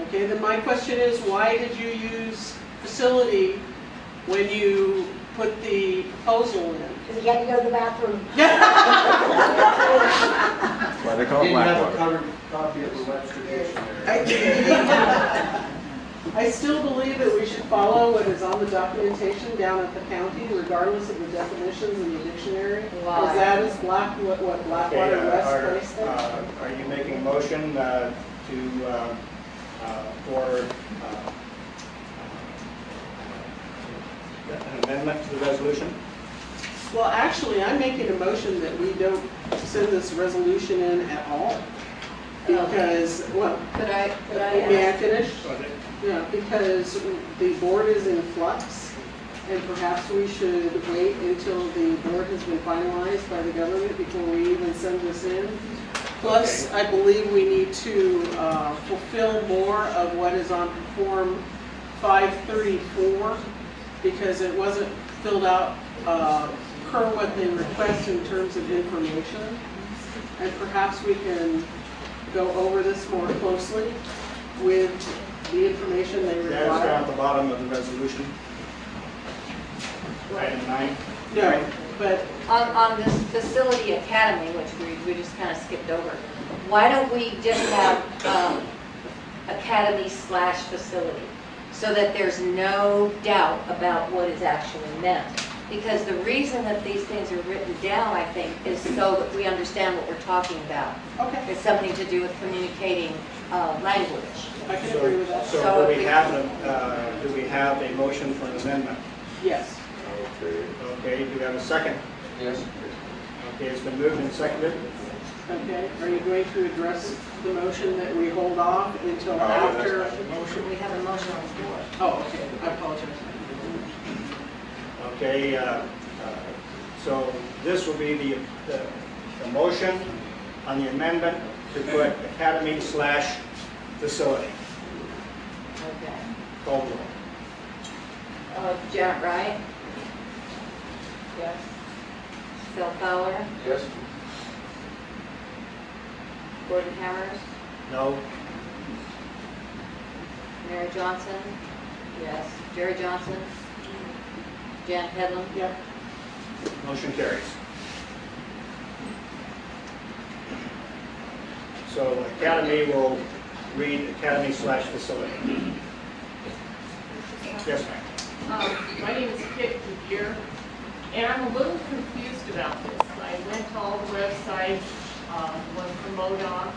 Okay, then my question is, why did you use facility when you put the proposal in? Because you had to go to the bathroom. That's why they call it Blackwater. Didn't have a copy of the Webster dictionary. I still believe that we should follow what is on the documentation down at the county, regardless of the definitions in the dictionary. Why? Because that is what Blackwater Okay, West placed there. are you making a motion for an amendment to the resolution? Well, actually, I'm making a motion that we don't send this resolution in at all. Because, well, may I finish? Yeah, because the board is in flux, And perhaps we should wait until the board has been finalized by the government before we even send this in. Plus, I believe we need to fulfill more of what is on Form 534 because it wasn't filled out per what they request in terms of information. And perhaps we can go over this more closely with the information they require. That's down at the bottom of the resolution. Item 9. No, but On this facility academy, which we just kind of skipped over, why don't we just have academy/facility so that there's no doubt about what is actually meant? Because the reason that these things are written down, I think, is so that we understand what we're talking about. Okay. It's something to do with communicating language. I can agree with that. So do we have a motion for an amendment? Yes. Okay, do we have a second? Yes. Okay, it's been moved and seconded. Okay, are you going to address the motion that we hold off until after? We have a motion on the floor. Oh, okay, I apologize. Okay, so this will be the motion on the amendment to put academy/facility. Okay. Call the roll. Janet Wright? Yes. Phil Fowler? Yes. Gordon Hammers? No? Mary Johnson? Yes. Jerry Johnson? Janet Headlam? Yep. Motion carries. So academy will read academy/facility. Yes, ma'am. My name is Kit Gear, and I'm a little confused about this. I went to all the websites, one from MODOC,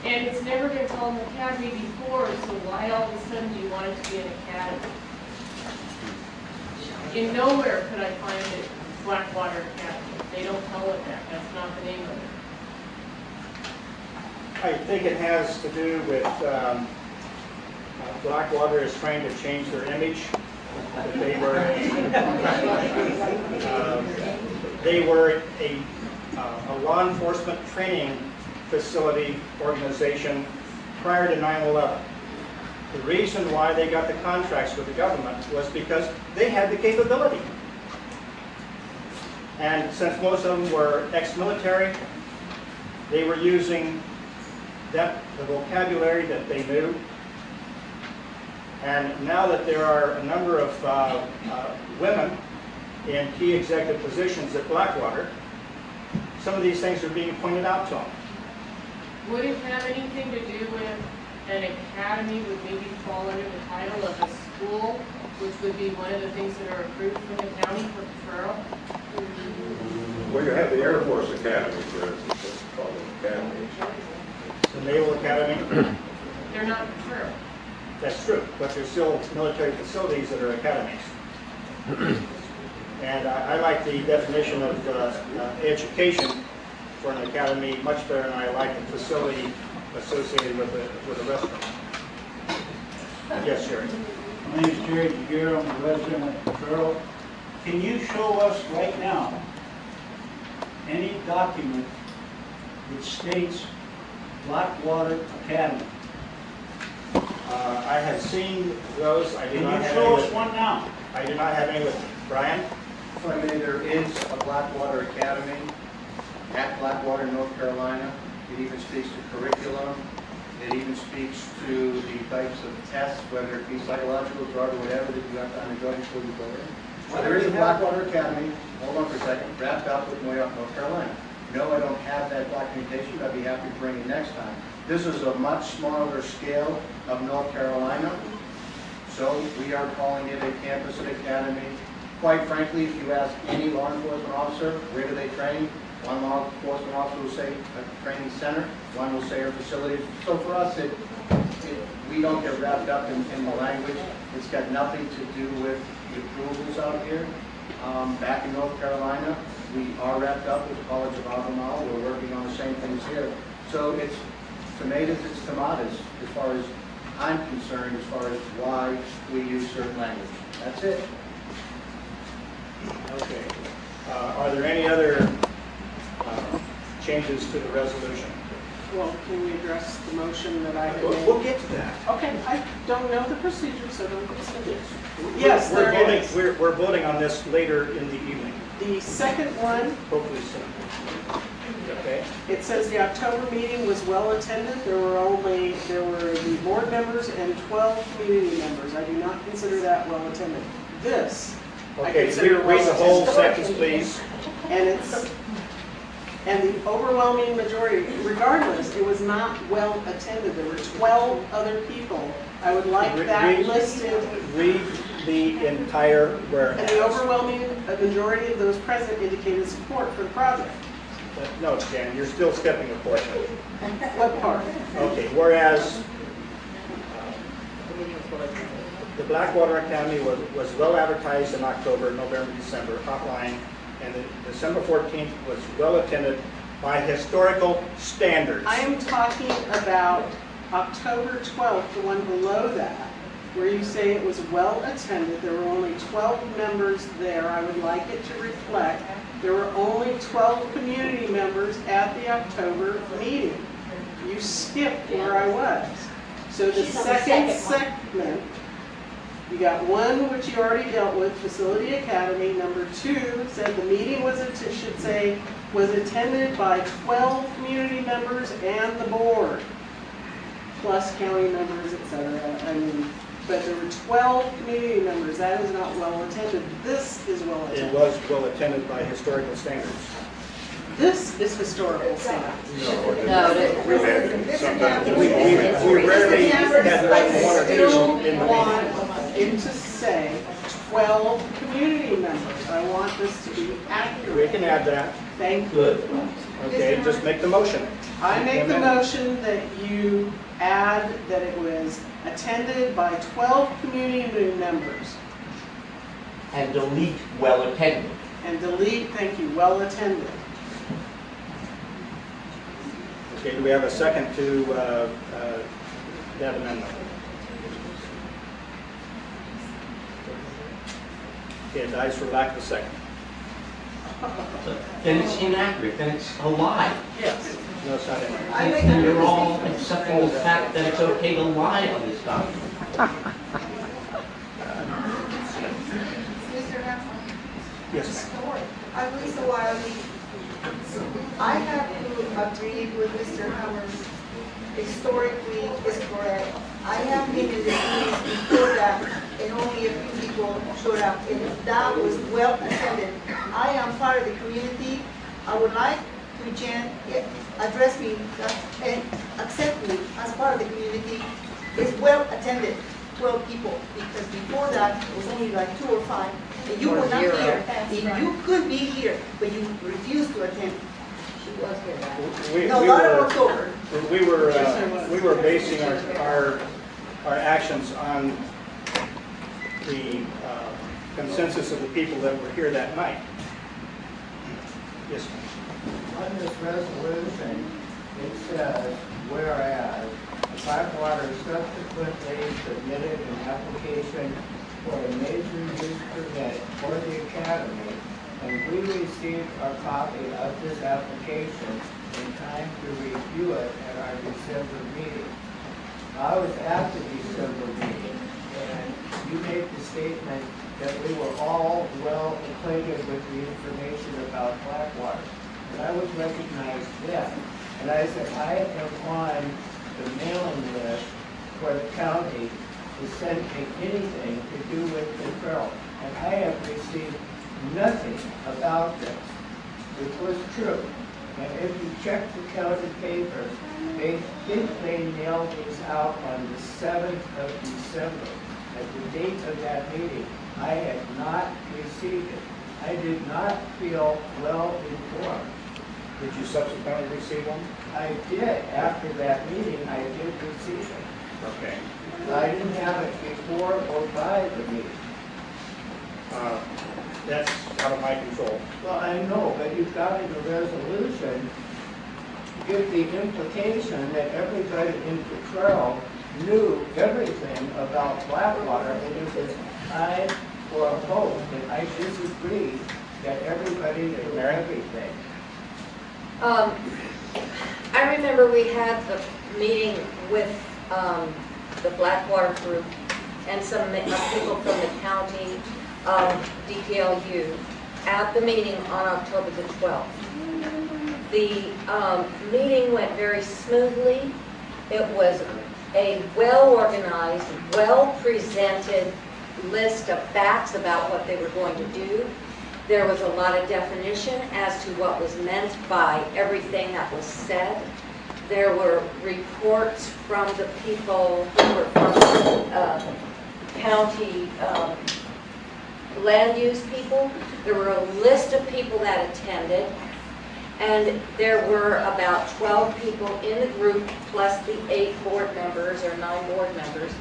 and it's never been called an academy before, so why all of a sudden do you want it to be an academy? In nowhere could I find it Blackwater Academy. They don't tell it that. That's not the name of it. I think it has to do with Blackwater is trying to change their image. They were a law enforcement training facility organization prior to 9/11. The reason why they got the contracts with the government was because they had the capability. And since most of them were ex-military, they were using the vocabulary that they knew. And now that there are a number of women in key executive positions at Blackwater, some of these things are being pointed out to them. Would it have anything to do with an academy would maybe fall under the title of a school, which would be one of the things that are approved from the county for referral? Well, you have the Air Force Academy, for instance, that's called an academy. The Naval Academy, They're not referral. that's true, but there's still military facilities that are academies. And I like the definition of education for an academy much better than I like the facility associated with a restaurant. Yes, Jerry. My name is Jerry DeGuerre, I'm a resident of Pearl. Can you show us right now any document that states Blackwater Academy? I have seen those. I do Can not you have show any us with me. one now? I do not have any with me. Brian? If I may, there is a Blackwater Academy at Blackwater, North Carolina. It even speaks to curriculum. It even speaks to the types of tests, whether it be psychological, drug, or whatever, that you have to undergo before you go in. So there is a Blackwater Academy, hold on for a second, wrapped up with Moyock, North Carolina. No, I don't have that documentation, but I'd be happy to bring it next time. This is a much smaller scale of North Carolina, so we are calling it a campus and academy. Quite frankly, if you ask any law enforcement officer, where do they train? One law enforcement officer will say a training center, one will say our facilities. So for us, we don't get wrapped up in the language. It's got nothing to do with the approvals out here. Back in North Carolina, we are wrapped up with the College of Albemarle. We're working on the same things here. So it's tomatoes, it's tomatoes, as far as I'm concerned, as far as why we use certain language. That's it. Okay. Are there any other changes to the resolution? Well, can we address the motion that I had made? We'll get to that. Okay, I don't know the procedure, so don't get started. Yes, we're there voting, is. we're voting on this later in the evening. The second one, Hopefully soon. Okay. it says the October meeting was well attended. There were the board members and 12 community members. I do not consider that well attended. This, I Okay, consider read well the whole attended. sentence, please. And the overwhelming majority, regardless, it was not well attended. There were 12 other people. I would like that listed. Read the entire whereas. And the overwhelming majority of those present indicated support for the project. No, Jan, you're still skipping a portion. What part? Okay, whereas the Blackwater Academy was well advertised in October, November, December, hotline, and the December 14th was well attended by historical standards. I am talking about October 12th, the one below that, where you say it was well attended. There were only 12 members there. I would like it to reflect there were only 12 community members at the October meeting. You skipped where I was. So the second segment, you got one which you already dealt with, Facility Academy. Number 2 said the meeting was attended by 12 community members and the board, plus county members, etc. I mean, but there were 12 community members. That is not well attended. This is well attended. It was well attended by historical standards. This is historical standards. No, We've had sometimes. We rarely had like one or two in the meeting. It to say 12 community members. I want this to be accurate. We can add that. Thank you. Good. Okay, just make the motion. I make the motion that you add that it was attended by 12 community members. And delete well attended. And delete, thank you, well attended. Okay, do we have a second to that amendment? Okay, it dies for lack of a second. Then it's inaccurate, then it's a lie. Yes. No, it's not in there. And you're all accepting the fact that it's okay to lie on this document. Mr. Hanson? Yes, I'm Lisa Wiley. I have to agree with Mr. Hammers. Historically is correct. I have been in the meetings before that, and only a few people showed up, and that was well attended. I am part of the community. I would like to, Jan, address me and accept me as part of the community. It's well attended, 12 people, because before that, it was only like 2 or 5. And you were not here. And you could be here, but you refused to attend. She was here. No, not in October. We were basing our actions on the consensus of the people that were here that night. Yes. On this resolution, it says, whereas Blackwater subsequently submitted an application for a major use permit for the academy, and we received a copy of this application in time to review it at our December meeting. I was at the December meeting, and you made the statement that we were all well acquainted with the information about Blackwater. And I was recognized then. And I said, I am on the mailing list for the county to send me anything to do with the trail. And I have received nothing about this, which was true. And if you check the county papers, they think they nailed these out on the 7th of December. At the date of that meeting, I had not received it. I did not feel well informed. Did you subsequently receive one? I did. After that meeting, I did receive it. Okay. I didn't have it before or by the meeting. That's out of my control. Well, I know, but you've got in the resolution, give the implication that everybody in Cottrell knew everything about Blackwater, and it was time or opposed, and I disagree that everybody knows everything. I remember we had the meeting with the Blackwater group and some people from the county DPLU at the meeting on October the 12th. The meeting went very smoothly. It was a well-organized, well-presented list of facts about what they were going to do. There was a lot of definition as to what was meant by everything that was said. There were reports from the people who were from county land use people. There were a list of people that attended, and there were about 12 people in the group plus the 8 board members or 9 board members,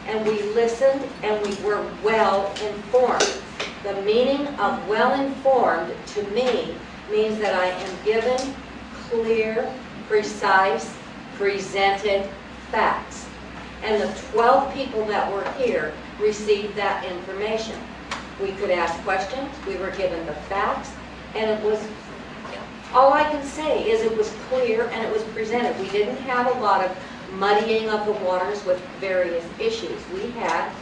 and we listened and we were well informed. The meaning of well informed to me means that I am given clear, precise, presented facts. And the 12 people that were here received that information. We could ask questions, we were given the facts, and it was, all I can say is it was clear and it was presented. We didn't have a lot of muddying of the waters with various issues. We had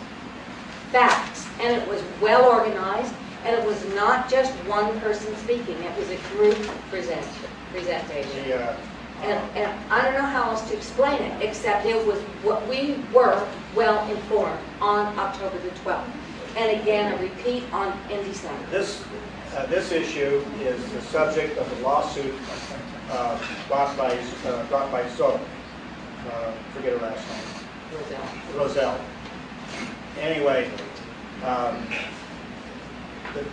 facts, and it was well organized, and it was not just one person speaking. It was a group presentation. Yeah. And I don't know how else to explain it, except it was what we were well informed on October the 12th. And again, a repeat in December. This issue is the subject of a lawsuit brought by Soda. Forget her last name. Roselle. Anyway,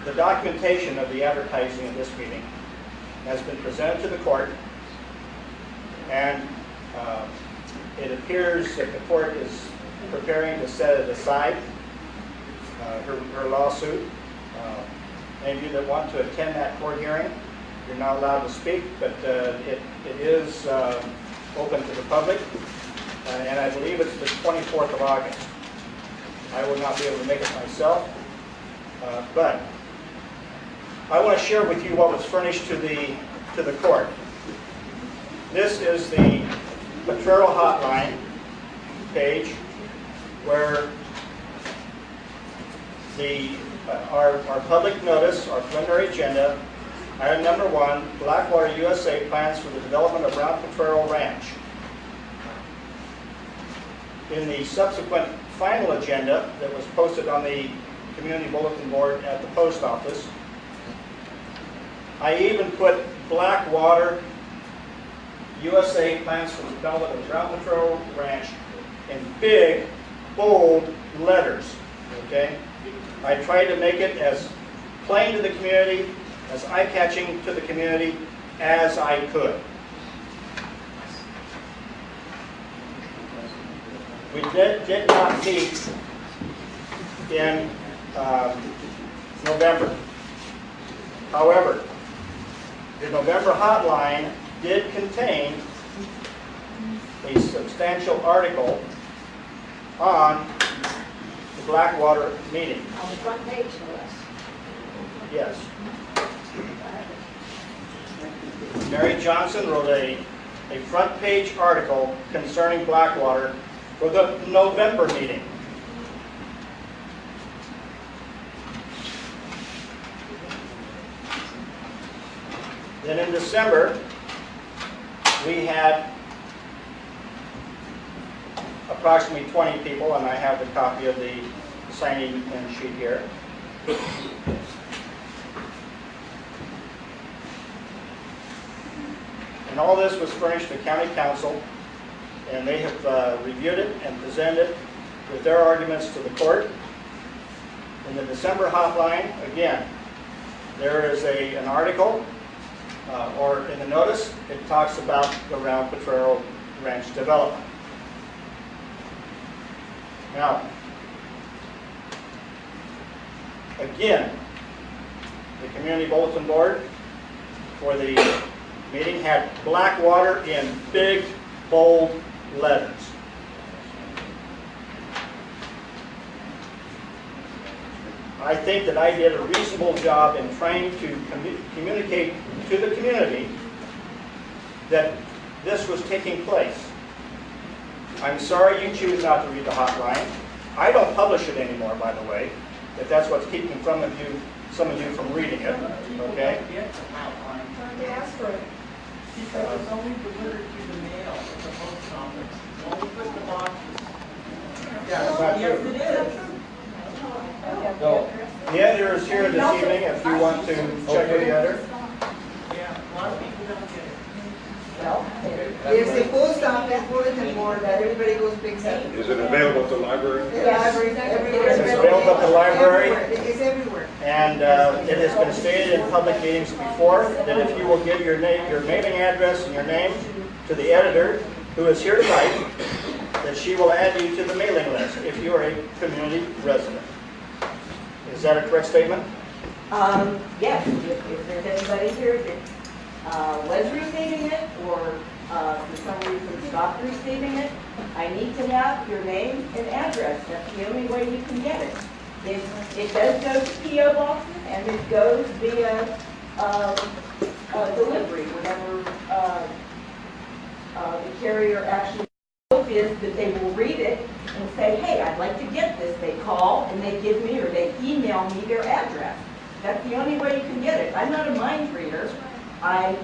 the documentation of the advertising of this meeting has been presented to the court, and it appears that the court is preparing to set it aside, her lawsuit. Any of you that want to attend that court hearing, you're not allowed to speak, but it is open to the public, and I believe it's the 24th of August. I will not be able to make it myself, but I want to share with you what was furnished to the court. This is the Potrero hotline page where our public notice, our preliminary agenda, item number 1, Blackwater USA plans for the development of Round Potrero Ranch. In the subsequent final agenda that was posted on the community bulletin board at the post office, I even put Blackwater USA plans for the development of Round Potrero Ranch in big, bold letters. Okay? I tried to make it as plain to the community, as eye-catching to the community as I could. We did not meet in November. However, the November hotline did contain a substantial article on the Blackwater meeting. On the front page, no less. Yes. Mary Johnson wrote a front page article concerning Blackwater for the November meeting. Then in December, we had approximately 20 people, and I have the copy of the signing sheet here. And all this was furnished to County Council, and they have reviewed it and presented it with their arguments to the court. In the December hotline, again, there is an article, or in the notice, it talks about the Round Potrero Ranch development. Now, again, the community bulletin board for the meeting had Blackwater in big, bold letters. I think that I did a reasonable job in trying to communicate to the community that this was taking place. I'm sorry you choose not to read the hotline. I don't publish it anymore, by the way, if that's what's keeping some of you from reading it, okay? They ask for it. Because it's only delivered to the mail at the post office. It's only put in the boxes. That's not Yes, true. it is. No. The editor is here this evening if you want to check with the editor. Yeah, a lot of people don't get it. Well, there's a post office bulletin board that everybody goes picks up. Is it available at the library? Yeah, everywhere. It's available at the library. It's everywhere. And it has been stated in public meetings before that if you will give your mailing address and your name to the editor, who is here tonight, that she will add you to the mailing list if you are a community resident. Is that a correct statement? Yes, if there's anybody here that was receiving it or for some reason stopped receiving it, I need to have your name and address. That's the only way you can get it. It does go to P.O. boxes and it goes via delivery, whenever the carrier actually is that they will read it and say, hey, I'd like to get this. They call and they give me or they email me their address. That's the only way you can get it. I'm not a mind reader. I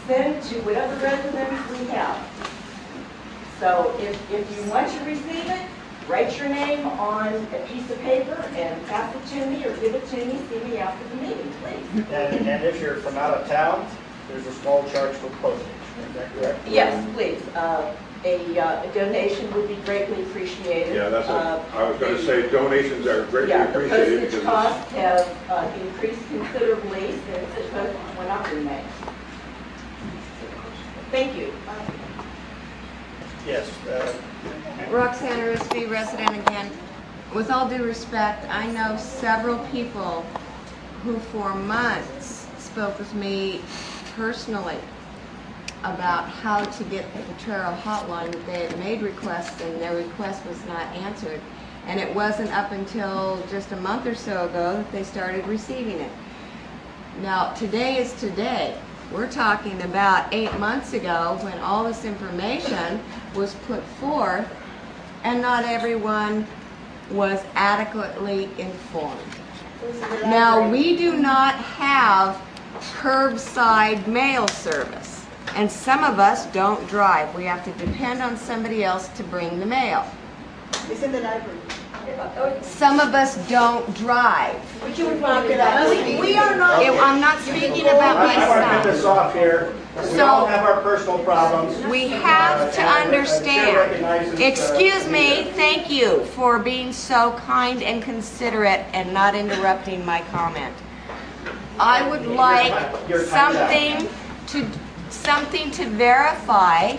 send to whatever residence we have. So if you want to receive it, write your name on a piece of paper and pass it to me or give it to me, see me after the meeting, please. And if you're from out of town, there's a small charge for postage. Is that correct? Yes, please. A donation would be greatly appreciated. Yeah, that's what I was going to say. Donations are greatly appreciated. The postage costs have increased considerably since the postage went up in May. Thank you. Yes. Roxanne Risby, resident again. With all due respect, I know several people who for months spoke with me personally about how to get the Potrero hotline, that they had made requests and their request was not answered. And it wasn't up until just a month or so ago that they started receiving it. Now, today is today. We're talking about 8 months ago when all this information was put forth and not everyone was adequately informed. Now, we do not have curbside mail service. And some of us don't drive. We have to depend on somebody else to bring the mail. It's in the library. Some of us don't drive. But you would mark it up. We are not. I'm not speaking about I want to get myself. this off here. We all have our personal problems. We have to understand. Excuse me, thank you for being so kind and considerate and not interrupting my comment. I would like something to verify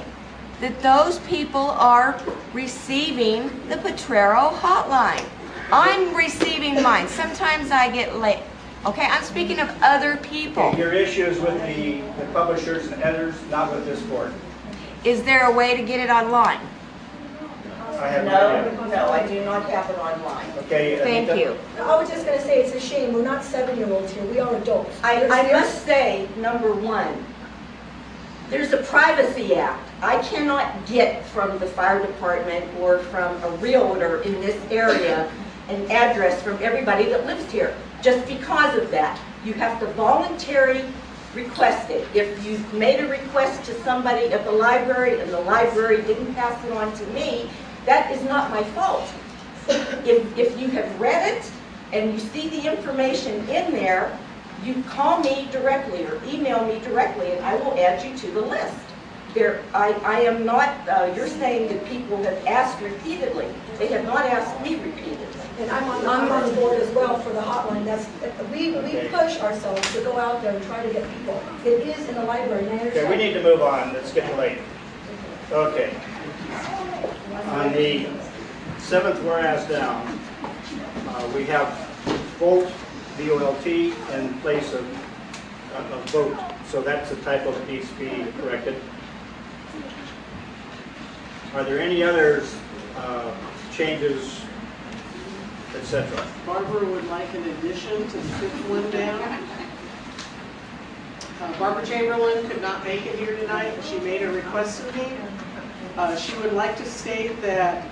that those people are receiving the Potrero hotline. I'm receiving mine. Sometimes I get late. Okay, I'm speaking of other people. Okay, your issues with the publishers and editors, not with this board. Is there a way to get it online? I have no idea. No, I do not have it online. Okay. Thank you. I was just going to say, it's a shame, we're not 7-year-olds here, we are adults. I must say, number one, there's a Privacy Act. I cannot get from the fire department or from a realtor in this area an address from everybody that lives here. Just because of that, you have to voluntarily request it. If you've made a request to somebody at the library and the library didn't pass it on to me, that is not my fault. If you have read it and you see the information in there, you call me directly or email me directly and I will add you to the list. I am not, you're saying that people have asked repeatedly. They have not asked me repeatedly. And I'm on the board as well for the hotline. We push ourselves to go out there and try to get people. It is in the library, and I understand. Okay, we need to move on. It's getting late. Okay. On the 7th whereas down, we have Volt, V-O-L-T, in place of vote. So that's a typo that needs to be corrected. Are there any other changes etc. Barbara would like an addition to the fifth one down. Barbara Chamberlain could not make it here tonight, but she made a request of me. She would like to state that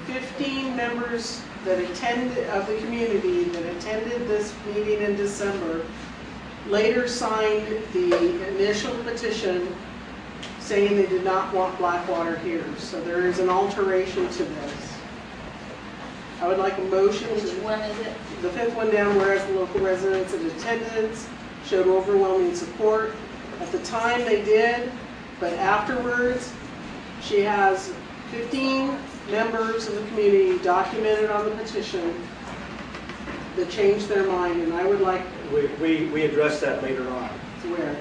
15 members that of the community that attended this meeting in December later signed the initial petition saying they did not want Blackwater here. So there is an alteration to this. I would like a motion. Which one is it? The fifth one down, whereas the local residents in attendance showed overwhelming support. At the time they did, but afterwards, she has 15 members of the community documented on the petition that changed their mind, and I would like... We addressed that later on. Where?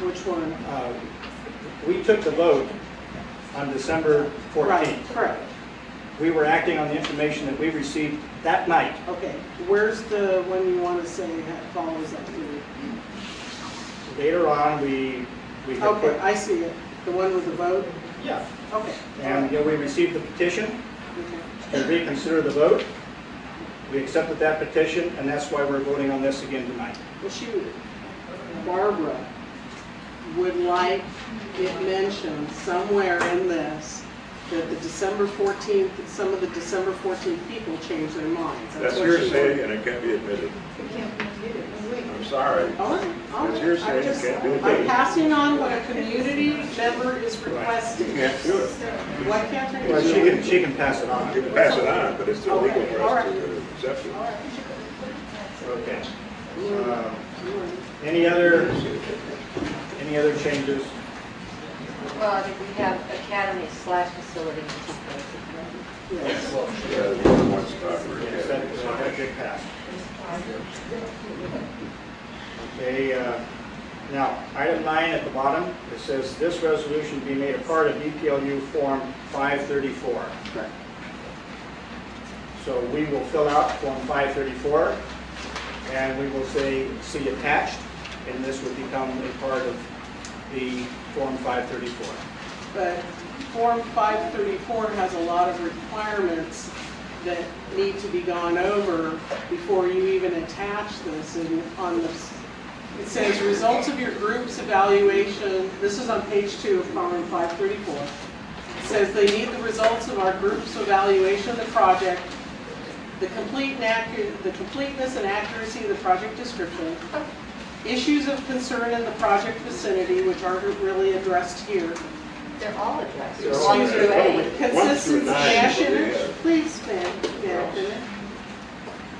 Which one? We took the vote on December 14th. Right, correct. We were acting on the information that we received that night. Okay, where's the one you want to say follows that through? Later on, we okay, I see it. The one with the vote? Yeah. Okay. And we received the petition to reconsider the vote. We accepted that petition, and that's why we're voting on this again tonight. Well, Barbara would like it mentioned somewhere in this that the December 14th, some of the December 14th people changed their minds. That's hearsay, and it can't be admitted. I'm sorry. That's hearsay, it can't be I'm admitted. passing on what a community member is requesting. You can't do it. What can't you do? Well, she can pass it on. You can pass it on, but it's illegal for us to accept it. Okay. Any other changes? Well, I think we have academy/facility. Yes. That did pass. Okay, now, item 9 at the bottom, it says this resolution be made a part of DPLU Form 534. Correct. So we will fill out Form 534, and we will say see attached, and this will become a part of the Form 534. But Form 534 has a lot of requirements that need to be gone over before you even attach this. And on this, it says results of your group's evaluation. This is on page 2 of Form 534. It says they need the results of our group's evaluation of the project, the completeness and accuracy of the project description, issues of concern in the project vicinity, which aren't really addressed here. They're all addressed. Consistency, please, ma'am.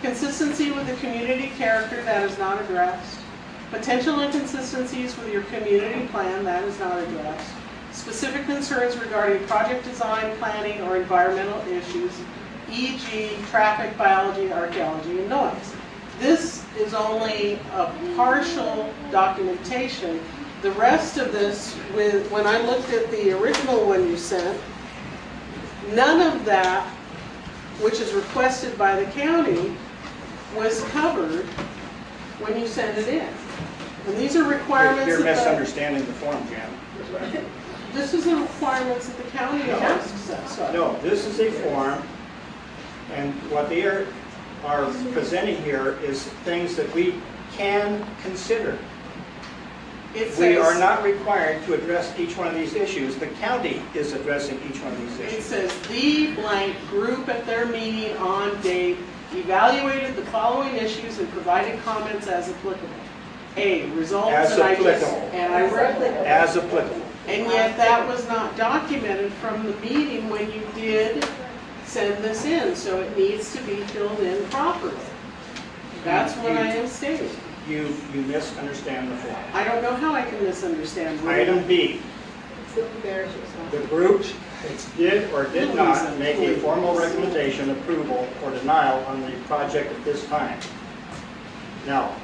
Consistency with the community character, that is not addressed. Potential inconsistencies with your community plan, that is not addressed. Specific concerns regarding project design, planning, or environmental issues, e.g. traffic, biology, archaeology, and noise. This is only a partial documentation. The rest of this, when I looked at the original one you sent, none of that, which is requested by the county, was covered when you sent it in. And these are requirements. You're misunderstanding the form, Jan. This is the requirements that the county asks us of. No, this is a form, and what they are presenting here is things that we can consider. We are not required to address each one of these issues. The county is addressing each one of these issues. It says the blank group at their meeting on date evaluated the following issues and provided comments as applicable. A, results As and applicable. I read that. As applicable. And yet that was not documented from the meeting when you did send this in, so it needs to be filled in properly. That's what I am stating. You misunderstand the form. I don't know how I can misunderstand. Item B. The group did or did not make a formal recommendation, approval, or denial on the project at this time. Now,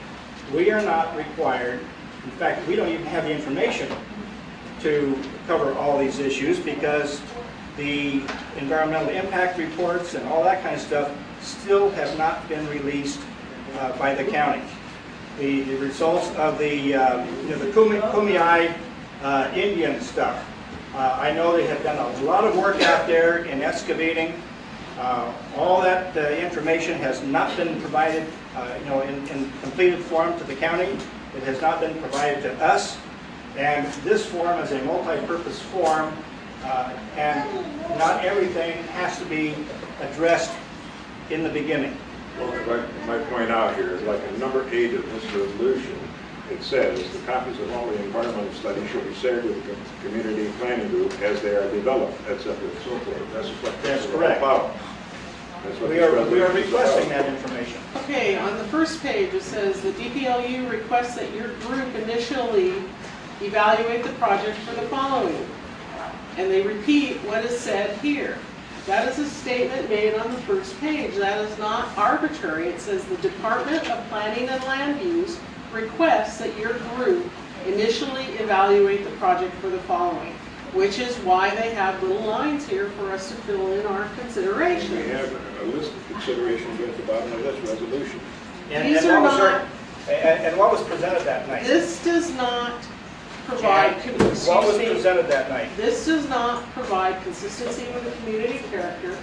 we are not required, in fact, we don't even have the information to cover all these issues because the environmental impact reports and all that kind of stuff still have not been released by the county. The results of the Kumeyaay Indian stuff. I know they have done a lot of work out there in excavating All that information has not been provided, in completed form to the county. It has not been provided to us. And this form is a multi-purpose form, and not everything has to be addressed in the beginning. Well, if I might point out here, like in number 8 of this resolution, it says, the copies of all the environmental studies shall be shared with the community planning group as they are developed, etc. and so forth. That's what That's this is correct. all about. That's what We this are resolution is requesting about. that information. Okay, on the first page, it says, the DPLU requests that your group initially evaluate the project for the following. And they repeat what is said here. That is a statement made on the first page. That is not arbitrary. It says the Department of Planning and Land Use requests that your group initially evaluate the project for the following, which is why they have little lines here for us to fill in our considerations. We have a list of considerations at the bottom of this resolution. These are not. And what was presented that night? This does not provide. What was presented that night? This does not provide consistency with the community character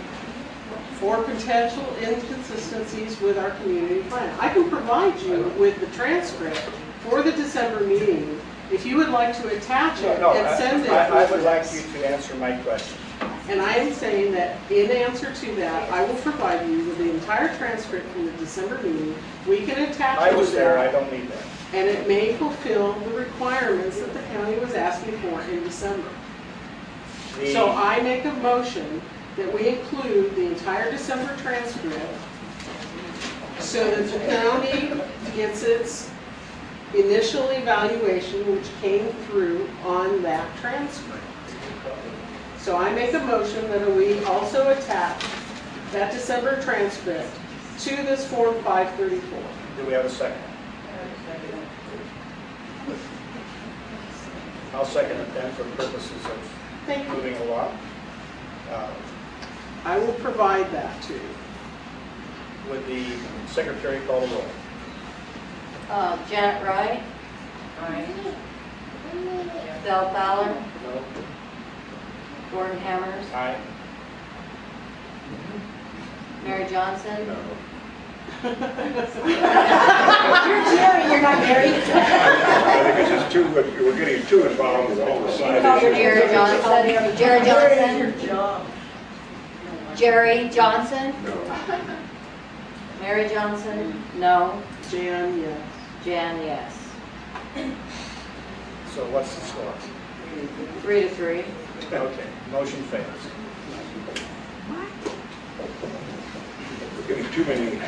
or potential inconsistencies with our community plan. I can provide you with the transcript for the December meeting if you would like to attach it and send it. I would like you to answer my question. And I am saying that in answer to that, I will provide you with the entire transcript from the December meeting. We can attach it. I was there, I don't need that. And it may fulfill the requirements that the county was asking for in December. So I make a motion that we include the entire December transcript so that the county gets its initial evaluation, which came through on that transcript. So I make a motion that we also attach that December transcript to this Form 534. Do we have a second? I'll second it then for purposes of moving along. I will provide that to you. Would the secretary call the roll? Janet Wright? Aye. Del Fowler? No. Gordon Hammers? Aye. Mary Johnson? No. You're Jerry, you're not Mary. I think it's just we're getting too involved with all the side issues. Jerry Johnson? Jerry Johnson? Jerry Johnson? No. Mary Johnson? No. Jan, yes. Jan, yes. So what's the score? 3-3. Okay, motion fails. We're getting too many.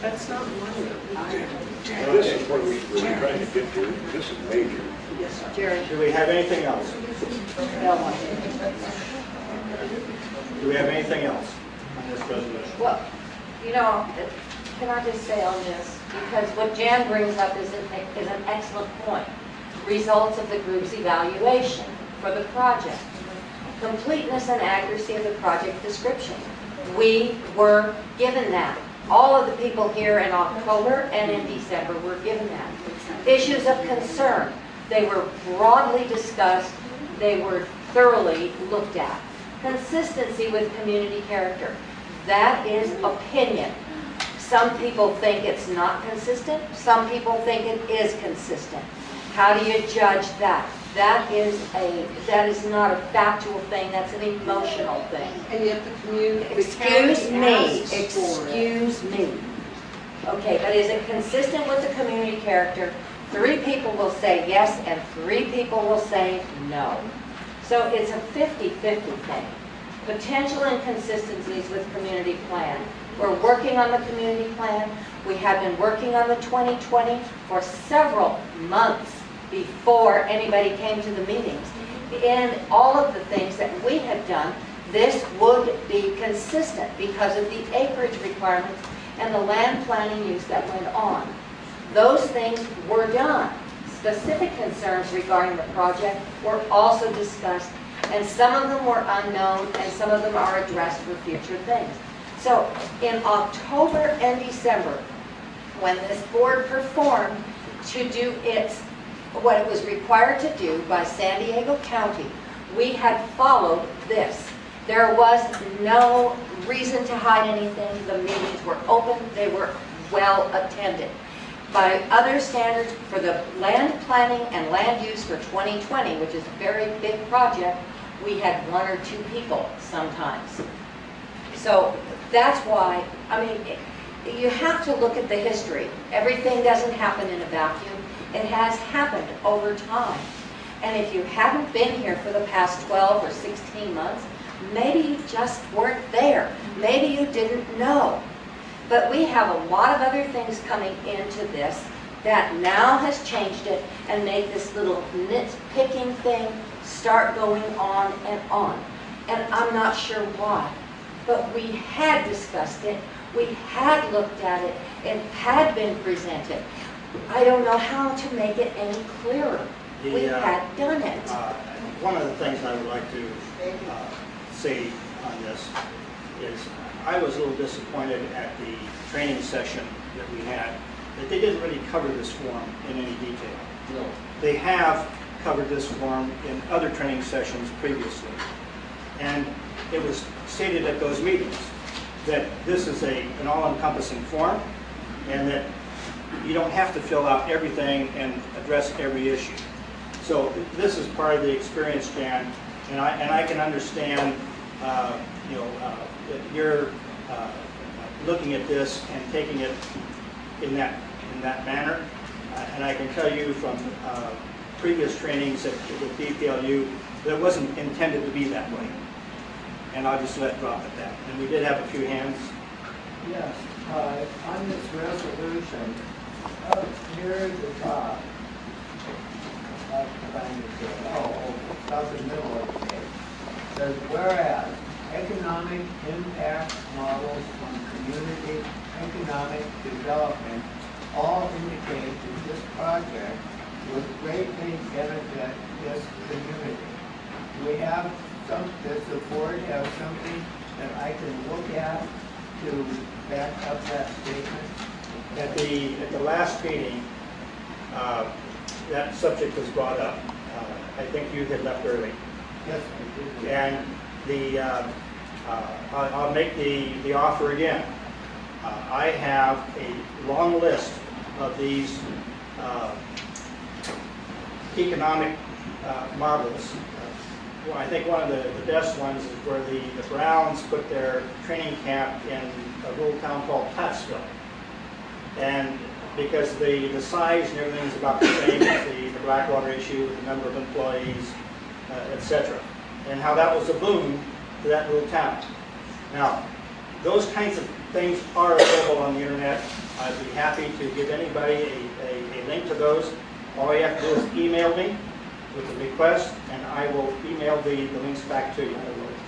That's not minor. Now, this is what we're trying to get to. This is major. Yes, sir. Jerry? Do we have anything else? No. Do we have anything else on this resolution? Well, can I just say on this, because what Jan brings up is an excellent point. Results of the group's evaluation for the project. Completeness and accuracy of the project description. We were given that. All of the people here in October and in December were given that. Issues of concern. They were broadly discussed. They were thoroughly looked at. Consistency with community character. That is opinion. Some people think it's not consistent. Some people think it is consistent. How do you judge that? That is not a factual thing. That's an emotional thing. And yet the community. Excuse me. Okay, but is it consistent with the community character? 3 people will say yes, and 3 people will say no. So it's a 50-50 thing. Potential inconsistencies with community plan. We're working on the community plan. We have been working on the 2020 for several months before anybody came to the meetings. In all of the things that we have done, this would be consistent because of the acreage requirements and the land planning use that went on. Those things were done. Specific concerns regarding the project were also discussed, and some of them were unknown and some of them are addressed for future things. So in October and December, when this board performed to do what it was required to do by San Diego County, we had followed this. There was no reason to hide anything. The meetings were open. They were well attended. By other standards, for the land planning and land use for 2020, which is a very big project, we had 1 or 2 people sometimes. So that's why, I mean, you have to look at the history. Everything doesn't happen in a vacuum. It has happened over time. And if you haven't been here for the past 12 or 16 months, maybe you just weren't there. Maybe you didn't know. But we have a lot of other things coming into this that now has changed it and made this little nitpicking thing start going on and on. And I'm not sure why. But we had discussed it. We had looked at it. It had been presented. I don't know how to make it any clearer. We had done it. One of the things I would like to say on this is I was a little disappointed at the training session that we had, that they didn't really cover this form in any detail. No. They have covered this form in other training sessions previously. And it was stated at those meetings that this is an all-encompassing form and that you don't have to fill out everything and address every issue. So this is part of the experience, Jan, and I can understand, that you're looking at this and taking it in that manner. And I can tell you from previous trainings at DPLU that it wasn't intended to be that way. And I'll just let drop at that. And we did have a few hands. Yes, on this resolution, up near the top, about the middle of the page, says, whereas economic impact models on community economic development all indicate that this project would greatly benefit this community. Do we have does the board have something that I can look at to back up that statement? At the last meeting, that subject was brought up. I think you had left early. Yes, I did. And I'll make the offer again. I have a long list of these economic models. Well, I think one of the best ones is where the Browns put their training camp in a little town called Plattsville. And because the size and everything is about the same as the Blackwater issue, the number of employees, etc. And how that was a boon to that little town. Now, those kinds of things are available on the internet. I'd be happy to give anybody a link to those. All you have to do is email me with a request, and I will email the links back to you.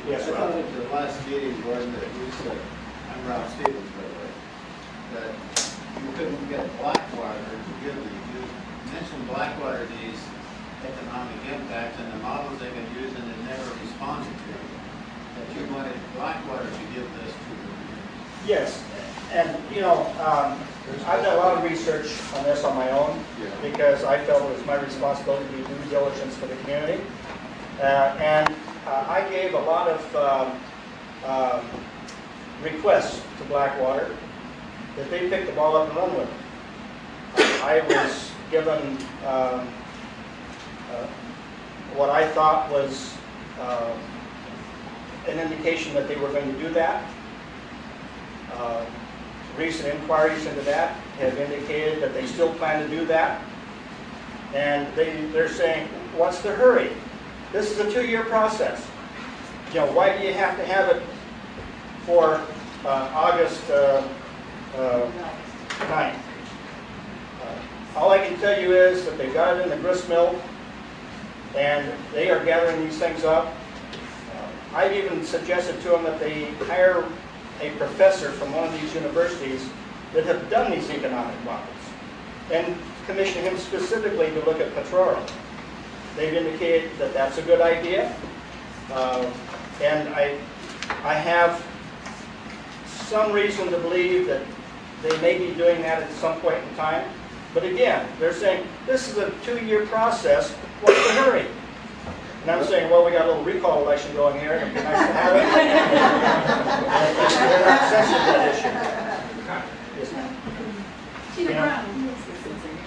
Yes, I Rob? thought at the last meeting, Gordon, that you said, I'm Rob Stevens, by the way, that you couldn't get Blackwater to give you mentioned Blackwater needs economic impact and the models they've been using and never responded to. That you wanted Blackwater to give this to the community. Yes, and I've done a lot of research on this on my own because I felt it was my responsibility to do due diligence for the community. And I gave a lot of requests to Blackwater that they picked the ball up and run with. I was given what I thought was an indication that they were going to do that. Recent inquiries into that have indicated that they still plan to do that. And they're saying, what's the hurry? This is a 2-year process. Why do you have to have it for August 9th? All I can tell you is that they've got it in the grist mill, and they are gathering these things up. I've even suggested to them that they hire a professor from one of these universities that have done these economic models and commission him specifically to look at petroleum. They've indicated that that's a good idea, and I have some reason to believe that they may be doing that at some point in time. But again, they're saying this is a 2-year process. What's the hurry? And I'm saying, well, we got a little recall election going here, and it'd be nice to have it. And they're not sensitive to that issue. Yes, ma'am. Tina Brown.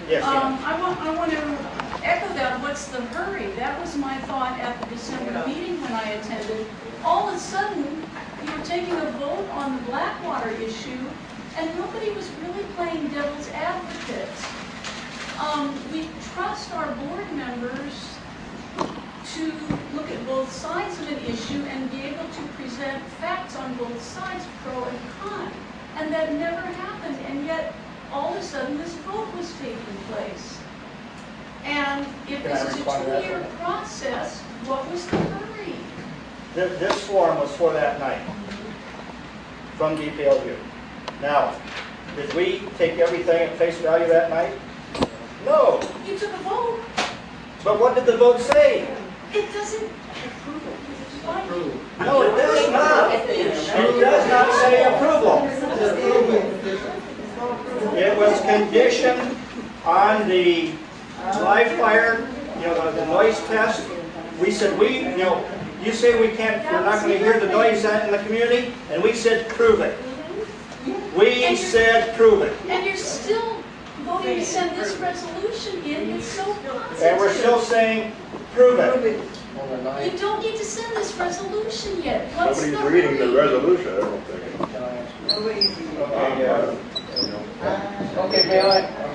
Yes, Tina. I want to echo that. What's the hurry? That was my thought at the December meeting when I attended. All of a sudden, you were taking a vote on the Blackwater issue, and nobody was really playing devil's advocate. We trust our board members to look at both sides of an issue and be able to present facts on both sides, pro and con. And that never happened, and yet all of a sudden this vote was taking place. And if this is a 2-year process, what was the hurry? This form was for that night from DPLU. Now, did we take everything at face value that night? No. You took a vote. But what did the vote say? It doesn't. No, it does not. It does not say approval. It was conditioned on the live fire, the noise test. We said you say we're not going to hear the noise in the community, and we said prove it. We said prove it. And you're still voting to send this resolution in. It's so positive. And we're still saying prove it. You don't need to send this resolution yet. What's Nobody's the reading hurry? the resolution, I don't think. Okay,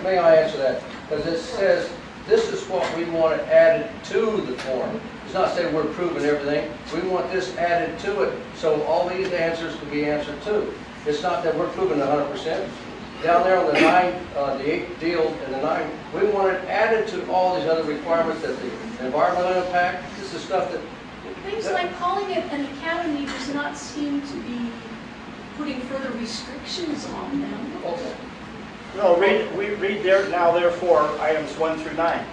may I answer that? Because it says, this is what we want added to the form. It's not saying we're proving everything. We want this added to it, so all these answers can be answered too. It's not that we're proving 100%. Down there on the 8th deal and the 9, we want it added to all these other requirements that the environmental impact, this is stuff that... Things like calling it an academy does not seem to be putting further restrictions on them. Okay. No, read there now, therefore, items 1 through 9.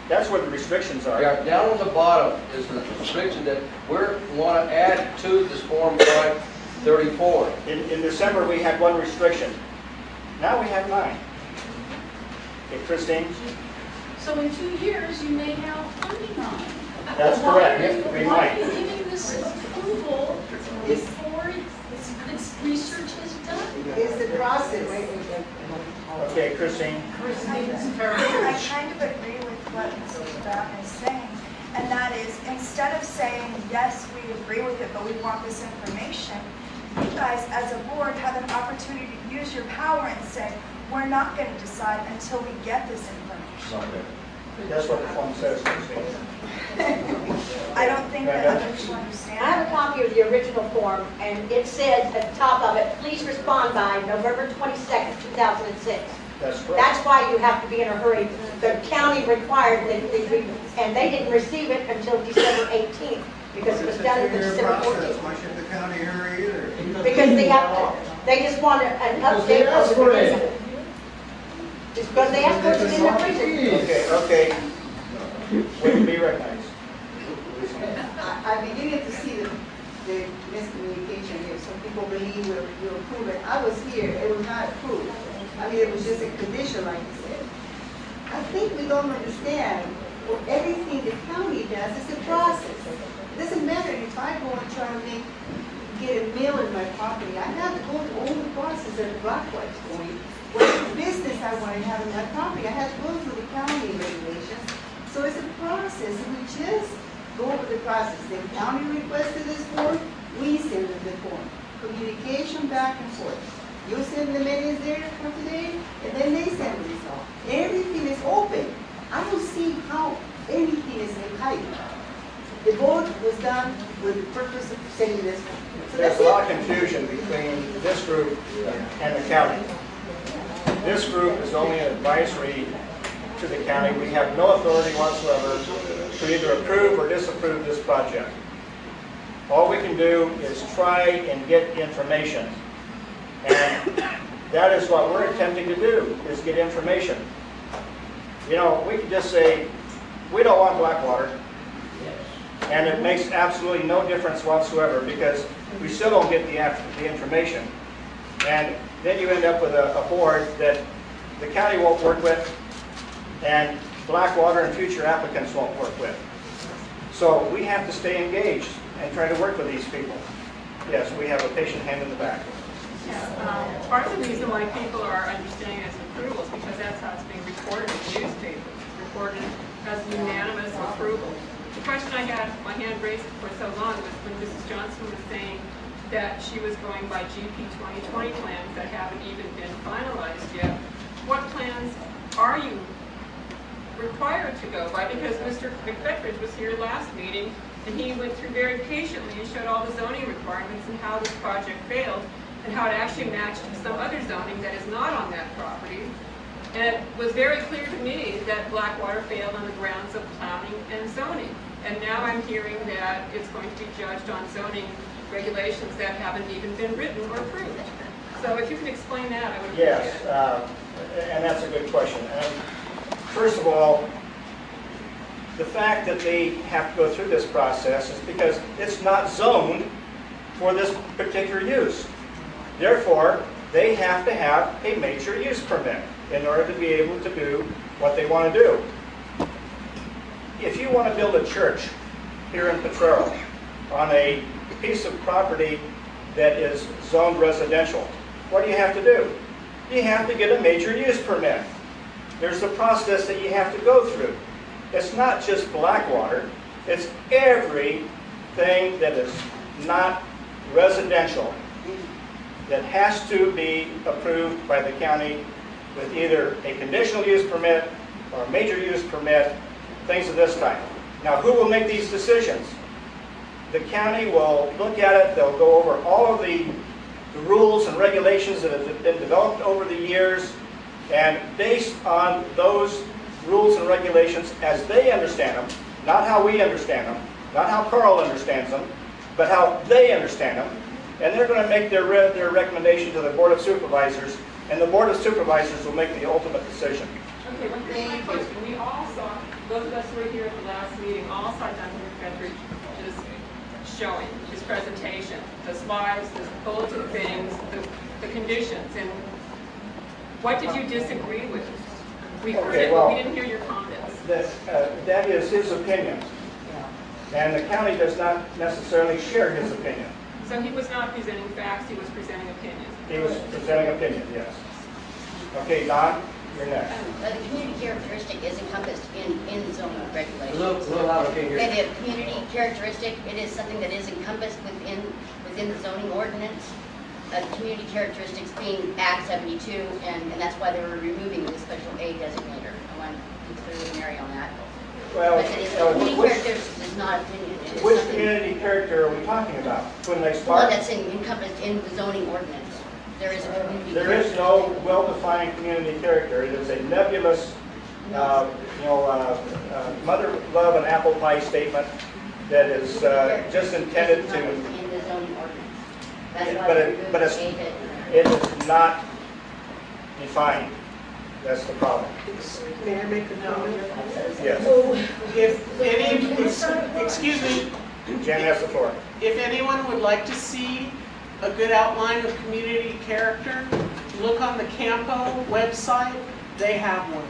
That's where the restrictions are. Yeah, down on the bottom is the restriction that we want to add to this Form 534. In December, we had 1 restriction. Now we have 9. Okay, Christine? So in 2 years, you may have 39. That's correct. We Why might. are you giving this approval before its research is done? It's the process. Okay, Christine? I kind of agree with what Mr. Brown is saying, and that is, instead of saying, yes, we agree with it, but we want this information, you guys, as a board, have an opportunity to use your power and say, we're not going to decide until we get this information. That's what the form says, Christine. I don't think that others will understand. I have a copy of the original form, and it says at the top of it, please respond by November 22nd, 2006. That's correct. That's why you have to be in a hurry. The county required that and they didn't receive it until December 18th, because it was done in December 14th. Why should the county hurry either? Because they just want an update of the reason. It's because they asked for it in the precinct. Okay. Wouldn't be recognized. I'm beginning to see the miscommunication here. Some people believe we'll approve it. I was here, it was not approved. I mean, it was just a condition, like you said. I think we don't understand everything the county does is a process. It doesn't matter if I go and try to get a mill in my property. I have to go through all the process that the Blackwater's going. What business I want to have in my property, I have to go through the county regulations. So it's a process, and we just go over the process. The county requested this form, we send them the form. Communication back and forth. You send the minutes there for today, and then they send the result. Everything is open. I don't see how anything is hiding. The vote was done with the purpose of sending this one. So There's that's a lot of it. confusion between this group and the county. This group is only an advisory to the county. We have no authority whatsoever to either approve or disapprove this project. All we can do is try and get information. And that is what we're attempting to do, is get information. You know, we could just say, we don't want Blackwater. And it makes absolutely no difference whatsoever, because we still don't get the information. And then you end up with a board that the county won't work with, and Blackwater and future applicants won't work with. So we have to stay engaged and try to work with these people. Yes, we have a patient hand in the back. Yeah, part of the reason why people are understanding it as approval is because that's how it's being reported in the newspaper. It's reported as unanimous approval. The question I had my hand raised for so long was when Mrs. Johnson was saying that she was going by GP 2020 plans that haven't even been finalized yet. What plans are you required to go by? Because Mr. McFetridge was here last meeting and he went through very patiently and showed all the zoning requirements and how this project failed and how it actually matched some other zoning that is not on that property. And it was very clear to me that Blackwater failed on the grounds of planning and zoning. And now I'm hearing that it's going to be judged on zoning regulations that haven't even been written or approved. So if you can explain that, I would appreciate it. Yes, and that's a good question. First of all, the fact that they have to go through this process is because it's not zoned for this particular use. Therefore, they have to have a major use permit in order to be able to do what they want to do. If you want to build a church here in Potrero on a piece of property that is zoned residential, what do you have to do? You have to get a major use permit. There's a process that you have to go through. It's not just Blackwater, it's everything that is not residential that has to be approved by the county with either a conditional use permit or a major use permit, things of this type. Now, who will make these decisions? The county will look at it, they'll go over all of the rules and regulations that have been developed over the years, and based on those rules and regulations as they understand them, not how we understand them, not how Carl understands them, but how they understand them, and they're going to make their recommendation to the Board of Supervisors, and the Board of Supervisors will make the ultimate decision. Okay, well, here's my question. We all saw, those of us who were here at the last meeting, all saw Dr. McFetridge just showing his presentation, the slides, the bulletin things, the conditions, and what did you disagree with? We heard it, but we didn't hear your comments. That is his opinion, and the county does not necessarily share his opinion. So he was not presenting facts, he was presenting opinions. He was presenting opinion, yes. Okay, Don, you're next. The community characteristic is encompassed in zoning regulations. A little louder, okay, here. And the community characteristic, it is something that is encompassed within the zoning ordinance. Community characteristics being Act 72, and that's why they were removing the special A designator. I want to be clear with Mary on that. Well, community characteristics is not opinion. Which community character are we talking about? Twin Lakes Well, Park? that's encompassed in the zoning ordinance. There is a community There is no well-defined community character. It is a nebulous, mother love and apple pie statement that is just intended to. In the zoning ordinance. But it is not defined. That's the problem. May I make a comment? Yes. If any, excuse me. Jen has the floor. If anyone would like to see a good outline of community character, look on the Campo website. They have one.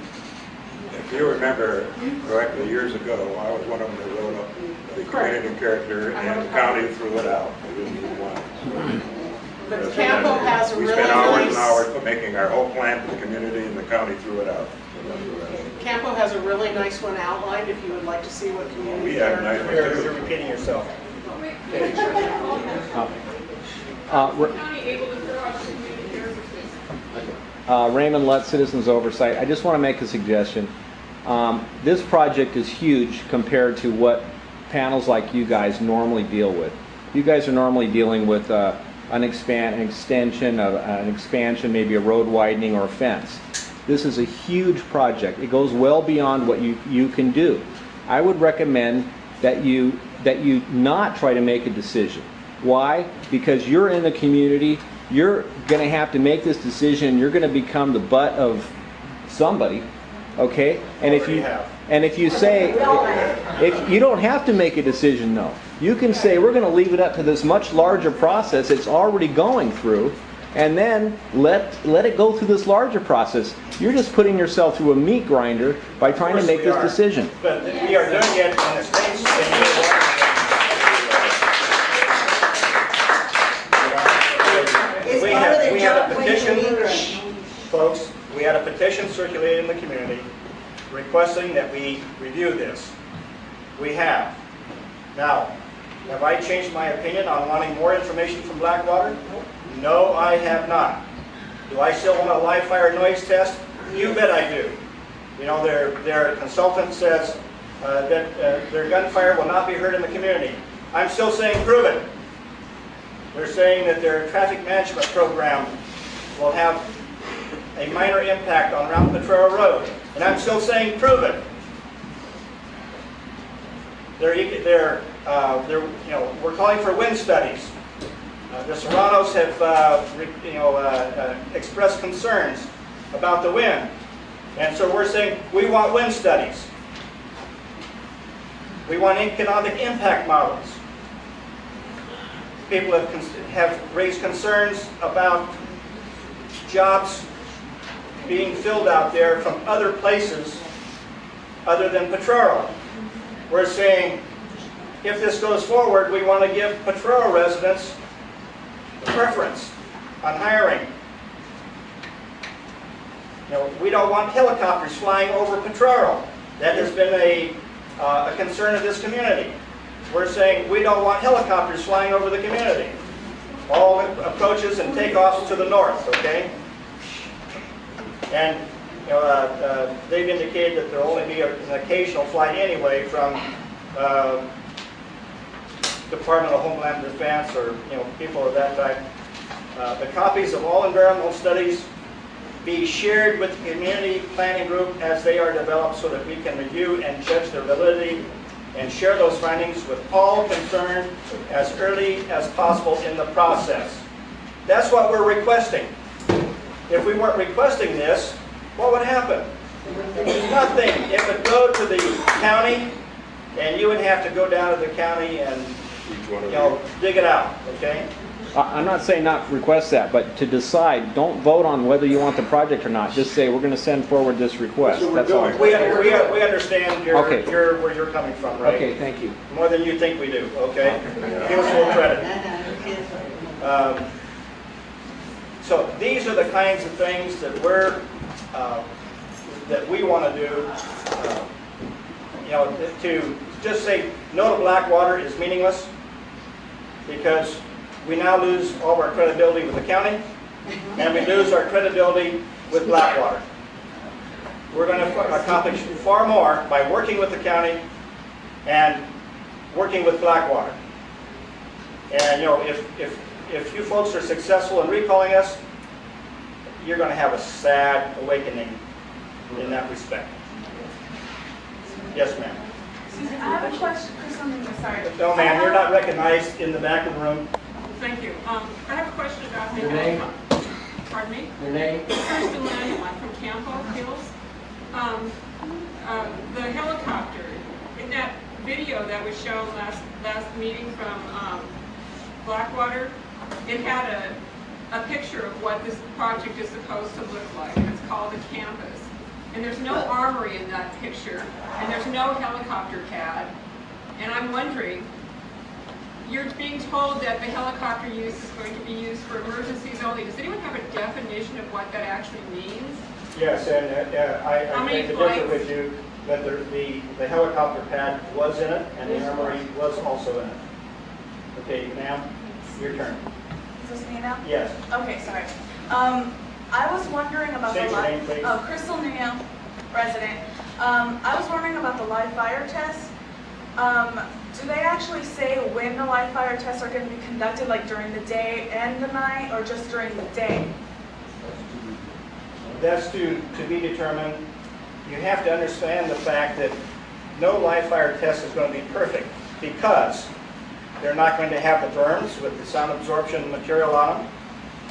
If you remember correctly, years ago, I was one of them that wrote up the community character, and the county threw it out. They didn't even want it. But Campo has a We really spent hours and nice, hours for making our whole plan for the community, and the county threw it out. Campo has a really nice one outlined if you would like to see what community We have a nice character. one too. You're repeating yourself. County able to throw out the community characteristics? Raymond Lutz, Citizens Oversight. I just want to make a suggestion. This project is huge compared to what panels like you guys normally deal with. You guys are normally dealing with an expansion, maybe a road widening or a fence. This is a huge project. It goes well beyond what you can do. I would recommend that you not try to make a decision. Why? Because you're in the community. You're going to have to make this decision. You're going to become the butt of somebody. Okay? And if you say, if you don't have to make a decision, though. You can say we're going to leave it up to this much larger process it's already going through, and then let it go through this larger process. You're just putting yourself through a meat grinder by trying to make this decision. But we are doing it in the states. petition circulated in the community requesting that we review this. We have. Now, have I changed my opinion on wanting more information from Blackwater? No, I have not. Do I still want a live fire noise test? You bet I do. You know, their consultant says that their gunfire will not be heard in the community. I'm still saying prove it. They're saying that their traffic management program will have a minor impact on Route Potrero Road. And I'm still saying prove it. We're calling for wind studies. The Serranos have expressed concerns about the wind. And so we're saying we want wind studies. We want economic impact models. People have raised concerns about jobs being filled out there from other places other than Potrero. We're saying if this goes forward, we want to give Potrero residents a preference on hiring. You know, we don't want helicopters flying over Potrero. That has been a concern of this community. We're saying we don't want helicopters flying over the community. All approaches and takeoffs to the north, okay? And they've indicated that there will only be an occasional flight anyway from Department of Homeland Defense or people of that type. The copies of all environmental studies be shared with the community planning group as they are developed so that we can review and judge their validity and share those findings with all concerned as early as possible in the process. That's what we're requesting. If we weren't requesting this, what would happen? Nothing. It would go to the county, and you would have to go down to the county and dig it out, okay? I'm not saying not request that, but to decide, don't vote on whether you want the project or not. Just say we're going to send forward this request. That's all. We understand where you're coming from, right? Okay, thank you. More than you think we do, okay? Give us full credit. So these are the kinds of things that we want to do. To just say no to Blackwater is meaningless because we now lose all of our credibility with the county, and we lose our credibility with Blackwater. We're going to accomplish far more by working with the county and working with Blackwater. And if you folks are successful in recalling us, you're going to have a sad awakening in that respect. Yes, ma'am. Susan, I have a question for something. Sorry. No, ma'am, you're not recognized in the back of the room. Thank you. I have a question about the Your name? Pardon me? Your name? Kirsten Lane, I'm from Campo Hills. The helicopter, in that video that was shown last meeting from Blackwater, it had a picture of what this project is supposed to look like. It's called a campus. And there's no armory in that picture, and there's no helicopter pad. And I'm wondering, you're being told that the helicopter use is going to be used for emergencies only. Does anyone have a definition of what that actually means? Yes, and I think to differ with you that the helicopter pad was in it, and the armory was also in it. Okay, ma'am, your turn. Is this me now? Yes. Okay, sorry. I was wondering about State your name, please. Crystal Neal, resident. I was wondering about the live fire tests. Do they actually say when the live fire tests are going to be conducted, like during the day and the night, or just during the day? That's to be determined. You have to understand the fact that no live fire test is going to be perfect because they're not going to have the berms with the sound absorption material on them.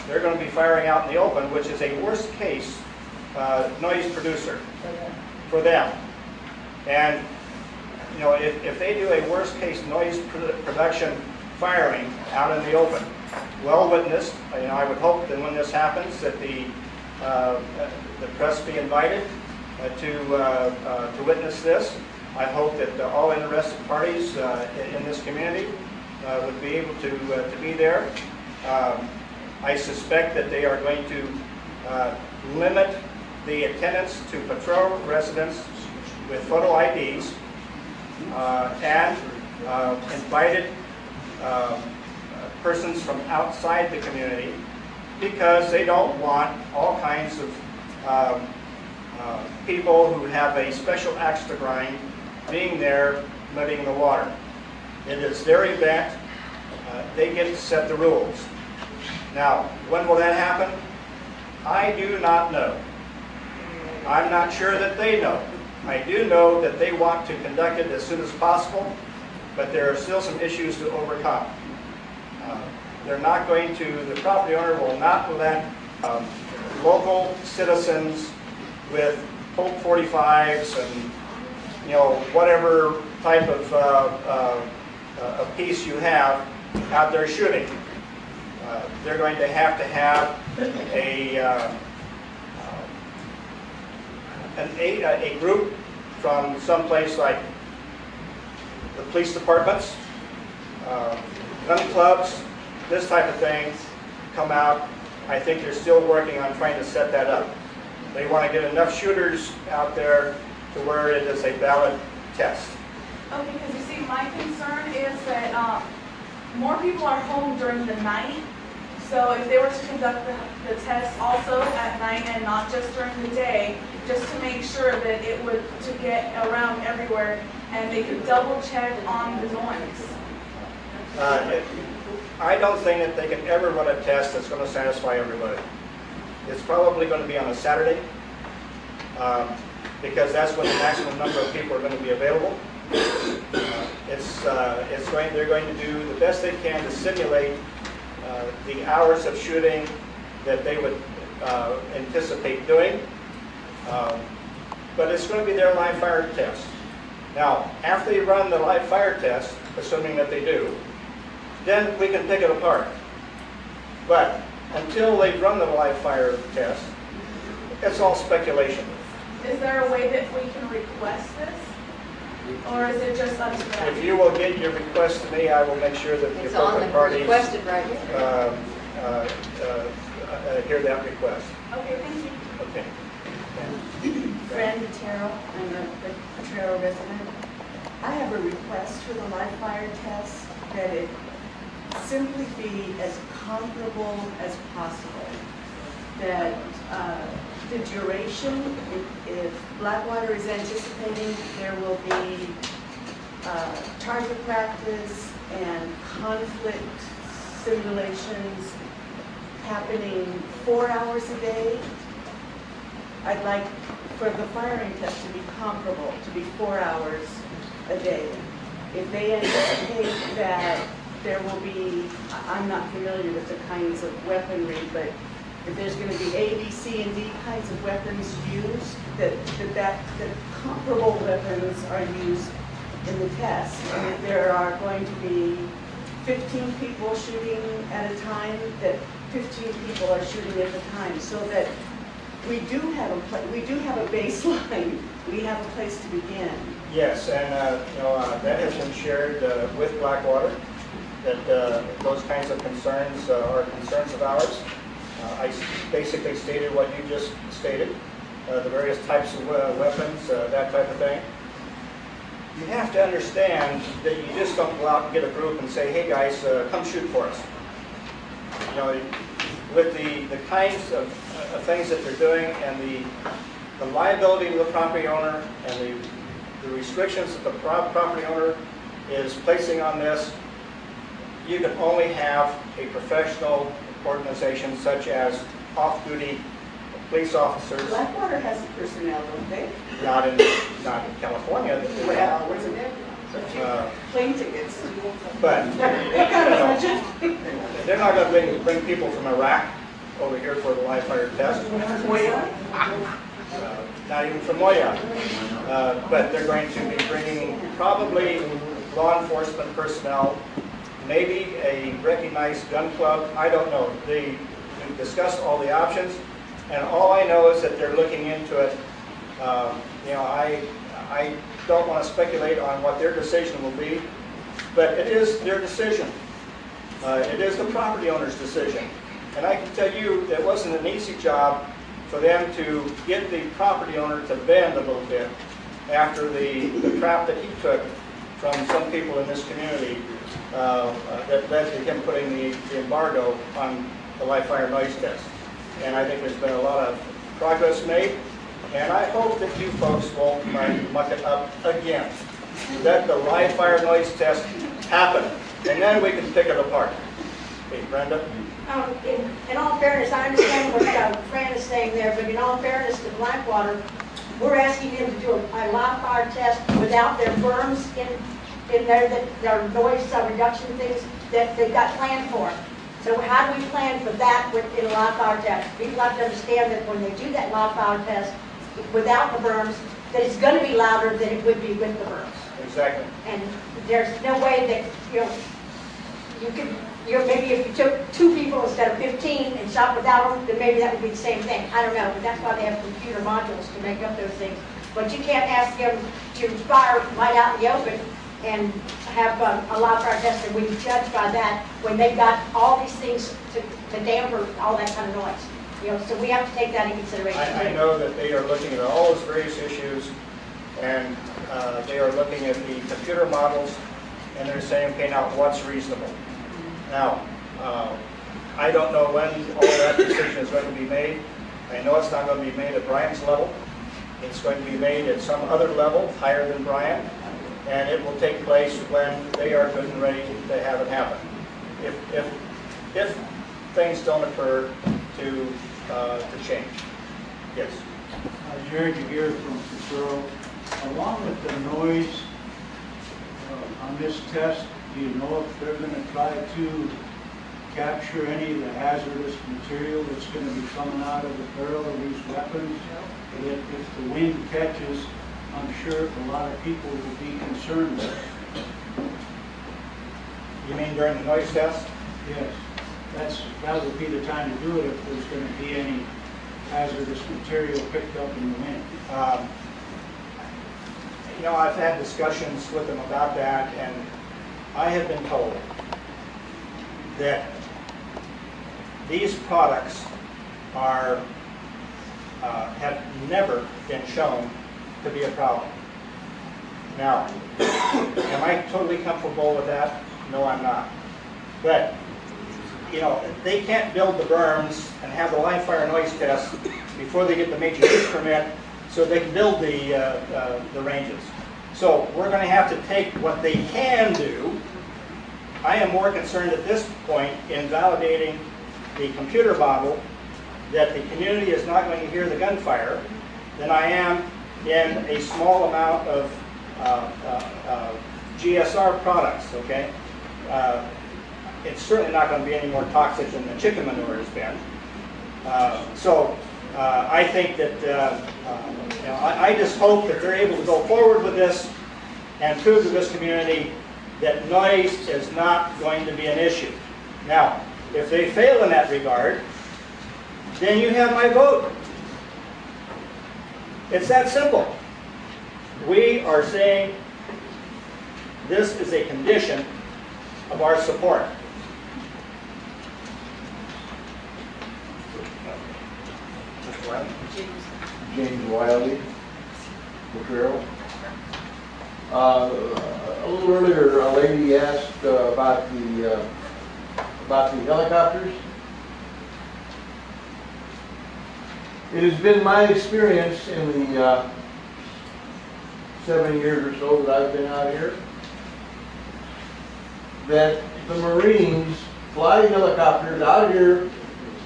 They're going to be firing out in the open, which is a worst case noise producer for them. And if they do a worst case noise production firing out in the open, well witnessed, I would hope that when this happens that the press be invited to witness this. I hope that all interested parties in this community would be able to be there. I suspect that they are going to limit the attendance to patrol residents with photo IDs and invited persons from outside the community, because they don't want all kinds of people who have a special axe to grind being there muddying the water. It is their event. They get to set the rules. Now, when will that happen? I do not know. I'm not sure that they know. I do know that they want to conduct it as soon as possible, but there are still some issues to overcome. They're not going to, the property owner will not let local citizens with Colt 45s and, you know, whatever type of a piece you have out there shooting. They're going to have a group from someplace like the police departments, gun clubs, this type of thing come out. I think they're still working on trying to set that up. They want to get enough shooters out there to where it is a valid test. Oh, because you see, my concern is that more people are home during the night. So if they were to conduct the test also at night and not just during the day, just to make sure that it would to get around everywhere and they could double check on the noise. I don't think that they can ever run a test that's going to satisfy everybody. It's probably going to be on a Saturday because that's when the maximum number of people are going to be available. They're going to do the best they can to simulate the hours of shooting that they would anticipate doing. But it's going to be their live fire test. Now, after they run the live fire test, assuming that they do, then we can pick it apart. But until they've run the live fire test, it's all speculation. Is there a way that we can request this? Or is it just up to them? If you will get your request to me, I will make sure that the appropriate parties requested right hear that request. Okay, thank you. Okay. Fran Terrell, I'm a Potrero resident. I have a request for the live fire test that it simply be as comparable as possible. That the duration, if Blackwater is anticipating there will be target practice and conflict simulations happening 4 hours a day, I'd like for the firing test to be comparable, to be 4 hours a day. If they anticipate that there will be, I'm not familiar with the kinds of weaponry, but if there's going to be A, B, C, and D kinds of weapons used, that comparable weapons are used in the test. And if there are going to be 15 people shooting at a time, that 15 people are shooting at a time, so that we do have a baseline. We have a place to begin. Yes, and that has been shared with Blackwater. That those kinds of concerns are concerns of ours. I basically stated what you just stated, the various types of weapons, that type of thing. You have to understand that you just don't go out and get a group and say, hey guys, come shoot for us. You know, with the kinds of things that they're doing and the liability to the property owner and the restrictions that the property owner is placing on this, you can only have a professional organization such as off-duty police officers. Blackwater has a personnel, don't they? Not in California. Well, wasn't there? Plane tickets. But they're not going to bring people from Iraq over here for the live fire test. Not even from Moya. But they're going to be bringing probably law enforcement personnel, maybe a recognized gun club. I don't know. They discussed all the options, and all I know is that they're looking into it. I don't want to speculate on what their decision will be, but it is their decision. It is the property owner's decision. And I can tell you, it wasn't an easy job for them to get the property owner to bend a little bit after the trap that he took from some people in this community that led to him putting the embargo on the live fire noise test. And I think there's been a lot of progress made, and I hope that you folks won't try to muck it up again. Let the live fire noise test happen, and then we can pick it apart. Okay, Brenda? In all fairness, I understand what Fran is saying there, but in all fairness to Blackwater, we're asking them to do a live fire test without their berms in there, that their noise reduction things that they've got planned for. So how do we plan for that in a live fire test? People have to understand that when they do that live fire test without the berms, that it's going to be louder than it would be with the berms. Exactly. And there's no way that, you could, maybe if you took 2 people instead of 15 and shot without them, then maybe that would be the same thing. I don't know, but that's why they have computer modules to make up those things. But you can't ask them to fire right out in the open and have a live fire test, and we judge by that when they've got all these things to damper all that kind of noise. So we have to take that in consideration. I know that they are looking at all those various issues, and they are looking at the computer models, and they're saying, okay, now what's reasonable? Now, I don't know when all that decision is going to be made. I know it's not going to be made at Brian's level. It's going to be made at some other level, higher than Brian, and it will take place when they are good and ready to have it happen. If things don't occur to change. Yes. Jerry Jaguar from Cicero. Along with the noise on this test, do you know if they're going to try to capture any of the hazardous material that's going to be coming out of the barrel of these weapons? That if the wind catches, I'm sure a lot of people will be concerned with. You mean during the noise test? Yes. That would be the time to do it if there's going to be any hazardous material picked up in the wind. I've had discussions with them about that, and I have been told that these products have never been shown to be a problem. Now, am I totally comfortable with that? No, I'm not. But, they can't build the berms and have the live fire noise test before they get the major use permit so they can build the ranges. So we're going to have to take what they can do. I am more concerned at this point in validating the computer model that the community is not going to hear the gunfire than I am in a small amount of GSR products, okay? It's certainly not going to be any more toxic than the chicken manure has been. I think that, I just hope that they're able to go forward with this and prove to this community that noise is not going to be an issue. Now, if they fail in that regard, then you have my vote. It's that simple. We are saying this is a condition of our support. James Wiley, Potrero. A little earlier, a lady asked about the helicopters. It has been my experience in the 7 years or so that I've been out here that the Marines fly helicopters out here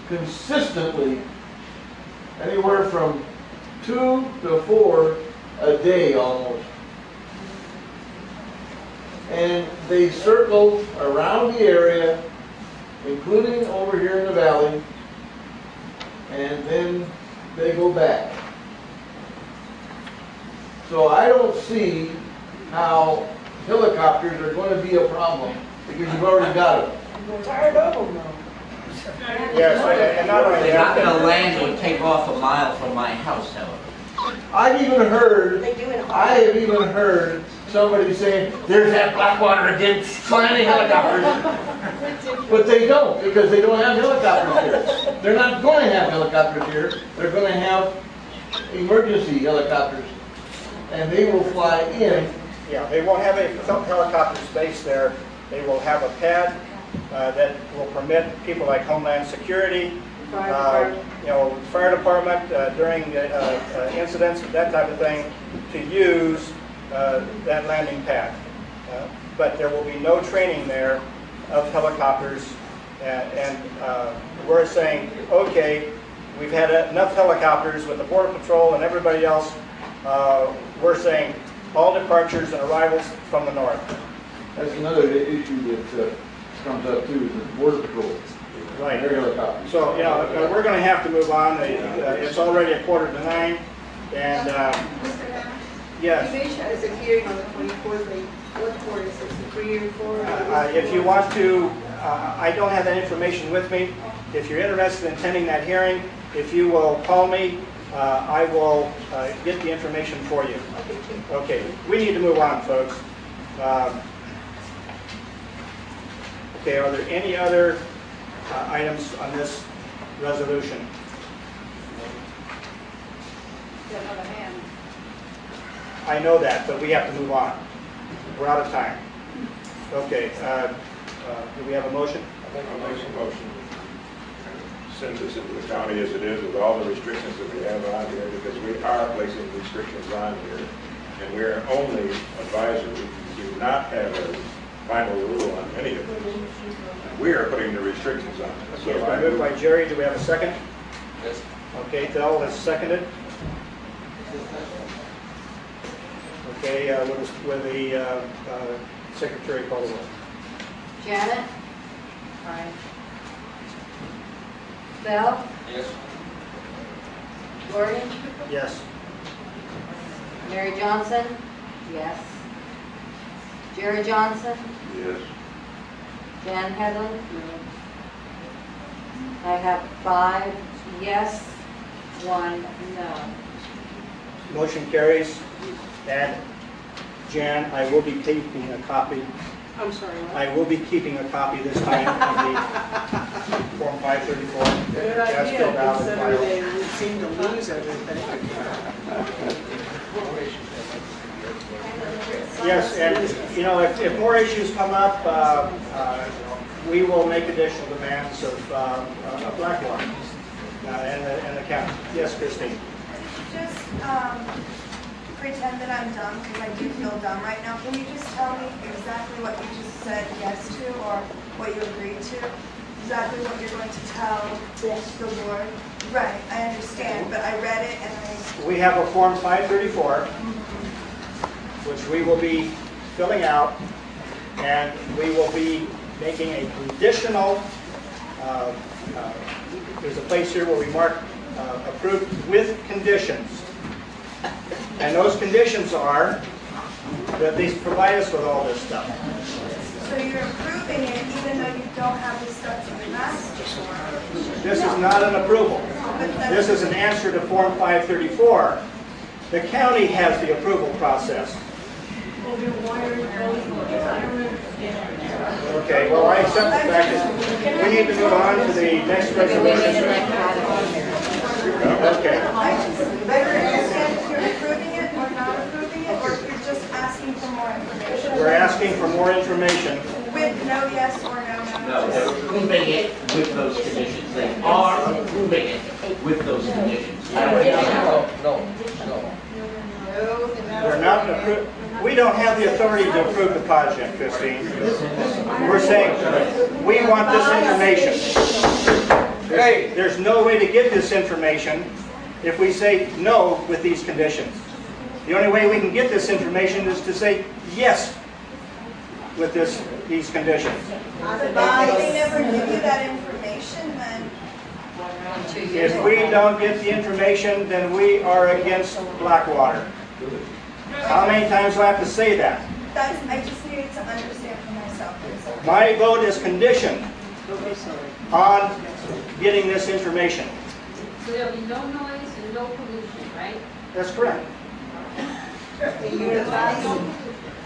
consistently, anywhere from 2 to 4 a day almost. And they circle around the area, including over here in the valley, and then they go back. So I don't see how helicopters are going to be a problem because you've already got them. We're tired of them now. Yes, and not only They're that, not going to land or take off a mile from my house, however. I've even heard, They do in I have even heard somebody saying, there's that Blackwater again, flying helicopters. But they don't, because they don't have helicopters here. They're not going to have helicopters here. They're going to have emergency helicopters. And they will fly in. Yeah, they won't have a helicopter space there. They will have a pad that will permit people like Homeland Security, fire department during incidents, that type of thing, to use that landing pad. But there will be no training there of helicopters, and we're saying, okay, we've had enough helicopters with the Border Patrol and everybody else. We're saying all departures and arrivals from the north. That's another issue that comes up too, is the Border Patrol. Right. Their helicopters. So, we're going to have to move on. It's already 8:45, and yes. You mentioned as a hearing on the 24th, what court is this, the 3 or 4? If you want to, I don't have that information with me. If you're interested in attending that hearing, if you will call me, I will get the information for you. Okay, we need to move on, folks. Okay, are there any other items on this resolution? I know that, but we have to move on. We're out of time. Okay, do we have a motion? I'll make a motion. Send this into the county as it is with all the restrictions that we have on here, because we are placing restrictions on here, and we're only advisory. We do not have a final rule on any of this. We are putting the restrictions on it. So I moved by Jerry. Do we have a second? Yes. Okay, Thel has seconded. Okay, will the secretary call the roll? Janet? Aye. Bell? Yes. Gordon? Yes. Mary Johnson? Yes. Jerry Johnson? Yes. Jan Hedlund? I have 5 yes, 1 no. Motion carries. And Jan, I will be keeping a copy. I'm sorry, what? I will be keeping a copy this time of the Form 534. Good That's idea, filled out and considering filed. they seem to lose everything. Yes, and if more issues come up, we will make additional demands of Blackwater and the county. Yes, Christine. Just pretend that I'm dumb, because I do feel dumb right now. Can you just tell me exactly what you just said yes to, or what you agreed to? Exactly what you're going to tell the board? Right, I understand, but I read it and We have a Form 534, which we will be filling out, and we will be making a conditional, there's a place here where we mark approved with conditions. And those conditions are that they provide us with all this stuff. So you're approving it even though you don't have the stuff to be asked for? This is not an approval. This is an answer to Form 534. The county has the approval process. Okay, well, I accept the fact that we need to move on to the next resolution. Okay. I better understand if you're approving it or not approving it, or if you're just asking for more information. We're asking for more information. With no yes or no, No, they're approving it with those conditions. They are approving it with those conditions. No. We're not approving. We don't have the authority to approve the project, Christine. We're saying we want this information. There's no way to get this information if we say no with these conditions. The only way we can get this information is to say yes with these conditions. If they never give you that information, then If we don't get the information, then we are against Blackwater. How many times do I have to say that? I just needed to understand for myself. My vote is conditioned on getting this information. So there'll be no noise and no pollution, right? That's correct.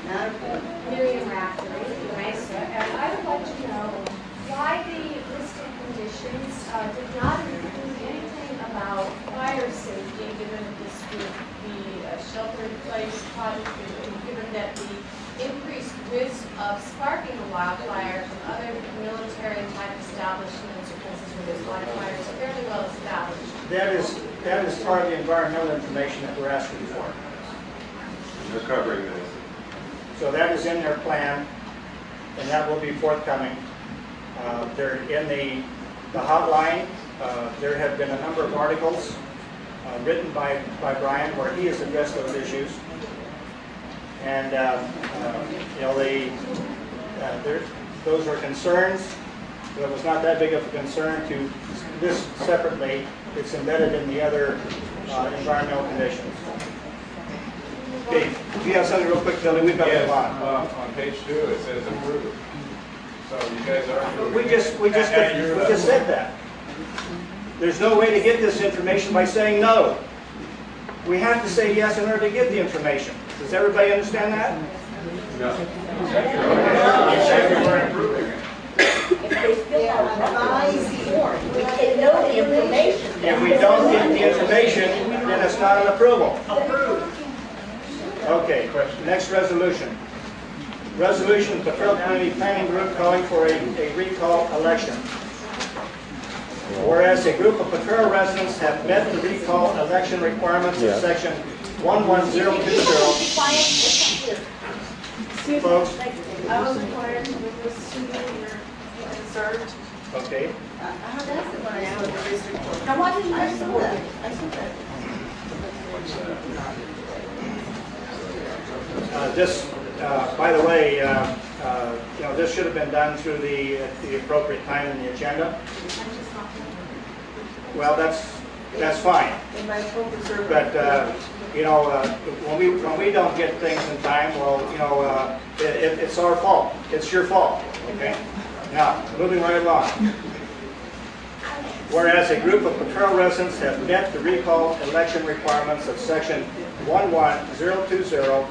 Miriam Raftery, Mesa, and I would like to know why the listed conditions did not include anything about fire safety, given this would be a shelter-in-place project, and given that the increased risk of sparking a wildfire from other military-type establishments or places where there's wildfires is fairly well established. That is part of the environmental information that we're asking for. They're covering this. So that is in their plan, and that will be forthcoming. They're in the hotline. There have been a number of articles written by Brian where he has addressed those issues. And those are concerns. It was not that big of a concern to this separately. It's embedded in the other environmental conditions. Okay, do you have something real quick, Billy? We've got a lot. On page 2 it says approved. So you guys are approving. We just said that. There's no way to get this information by saying no. We have to say yes in order to get the information. Does everybody understand that? No. You said we weren't approving it. We can know the information. If we don't get the information, then it's not an approval. Okay, next resolution. Resolution of the Pearl Community Planning Group calling for a recall election. Whereas a group of Potrero residents have met the recall election requirements of section 11020. Folks. I was required to win this student here served. Okay. That's the one I saw in the district court. Now, why didn't you support it? I saw that. This, by the way, this should have been done through the appropriate time in the agenda. Well, that's fine. But when we don't get things in time, well, it's our fault. It's your fault. Okay. Now, moving right along. Whereas a group of Potrero residents have met the recall election requirements of section 11020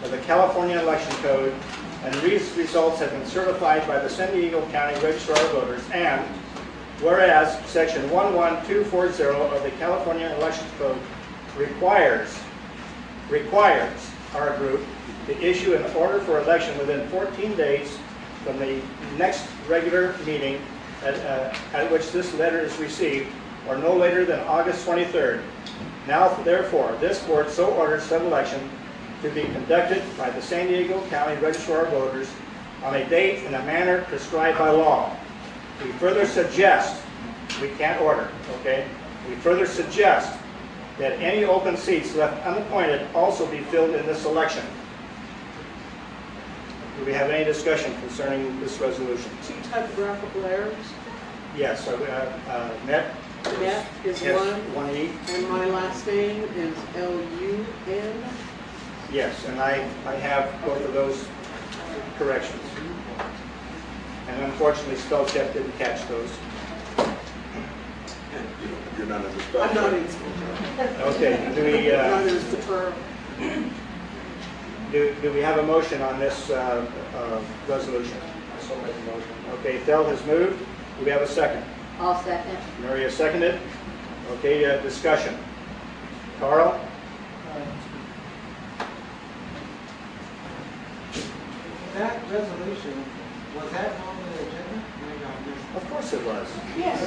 of the California Election Code, and these results have been certified by the San Diego County Registrar of Voters, and whereas section 11240 of the California Election Code requires our group to issue an order for election within 14 days from the next regular meeting at which this letter is received, or no later than August 23rd. Now, therefore, this board so orders said election to be conducted by the San Diego County Registrar of Voters on a date and a manner prescribed by law. We further suggest, we can't order, okay? We further suggest that any open seats left unappointed also be filled in this election. Do we have any discussion concerning this resolution? Two typographical errors. Yes, Met. Met is yes, one. E. And my last name is L-U-N. Yes, and I have both of those corrections. And unfortunately, spell check didn't catch those. You're not in the spell check. I'm not in spell check. Okay, do we... Neither is the term. Do we have a motion on this resolution? I so make a motion. Okay, Phil has moved. Do we have a second? I'll second. Mary has seconded. Okay, discussion. Carl? That resolution, was that on the agenda? Maybe I missed it. Of course it was. Yes.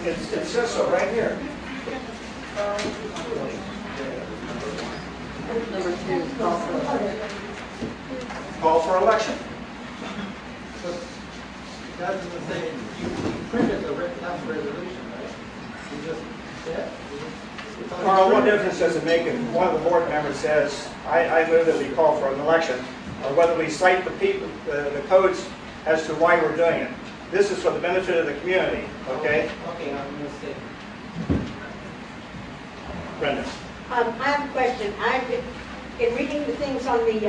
It says so right here. Number 2, call for election. Call for election. So, doesn't say, you printed the enough resolution, right? You just said? Carl, what difference does it make if one of the board members says, I move that we call for an election, or whether we cite the codes as to why we're doing it? This is for the benefit of the community, okay? Okay, I'm mistaken. Brenda? I have a question. In reading the things on the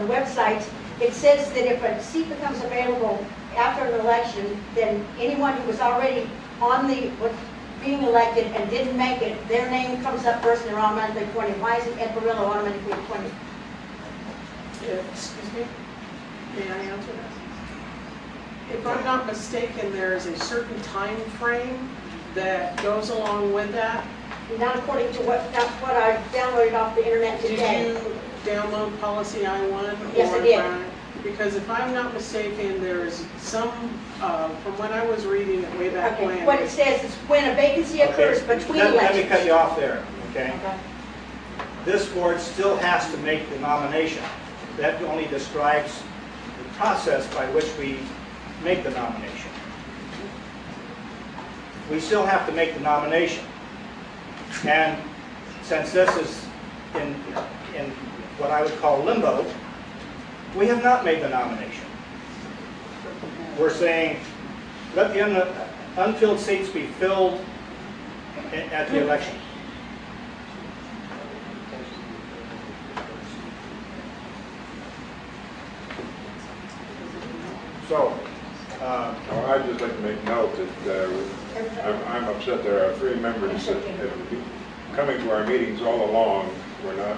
website, it says that if a seat becomes available after an election, then anyone who was already on the being elected and didn't make it, their name comes up first and they're automatically appointed. Why isn't Ed Barillo automatically appointed? Excuse me? May I answer that? If I'm not mistaken, there is a certain time frame that goes along with that. Not according to that's what I downloaded off the internet today. Did you download policy I-1? Yes, I did. Because if I'm not mistaken, there's some, from when I was reading it way back Okay, when. what it says is when a vacancy occurs between elections. Let me cut you off there, okay? This board still has to make the nomination. That only describes the process by which we make the nomination. We still have to make the nomination. And since this is in what I would call limbo, we have not made the nomination. We're saying, let the unfilled seats be filled at the election. So, I'd just like to make note that I'm upset there are 3 members that have been coming to our meetings all along. We're not,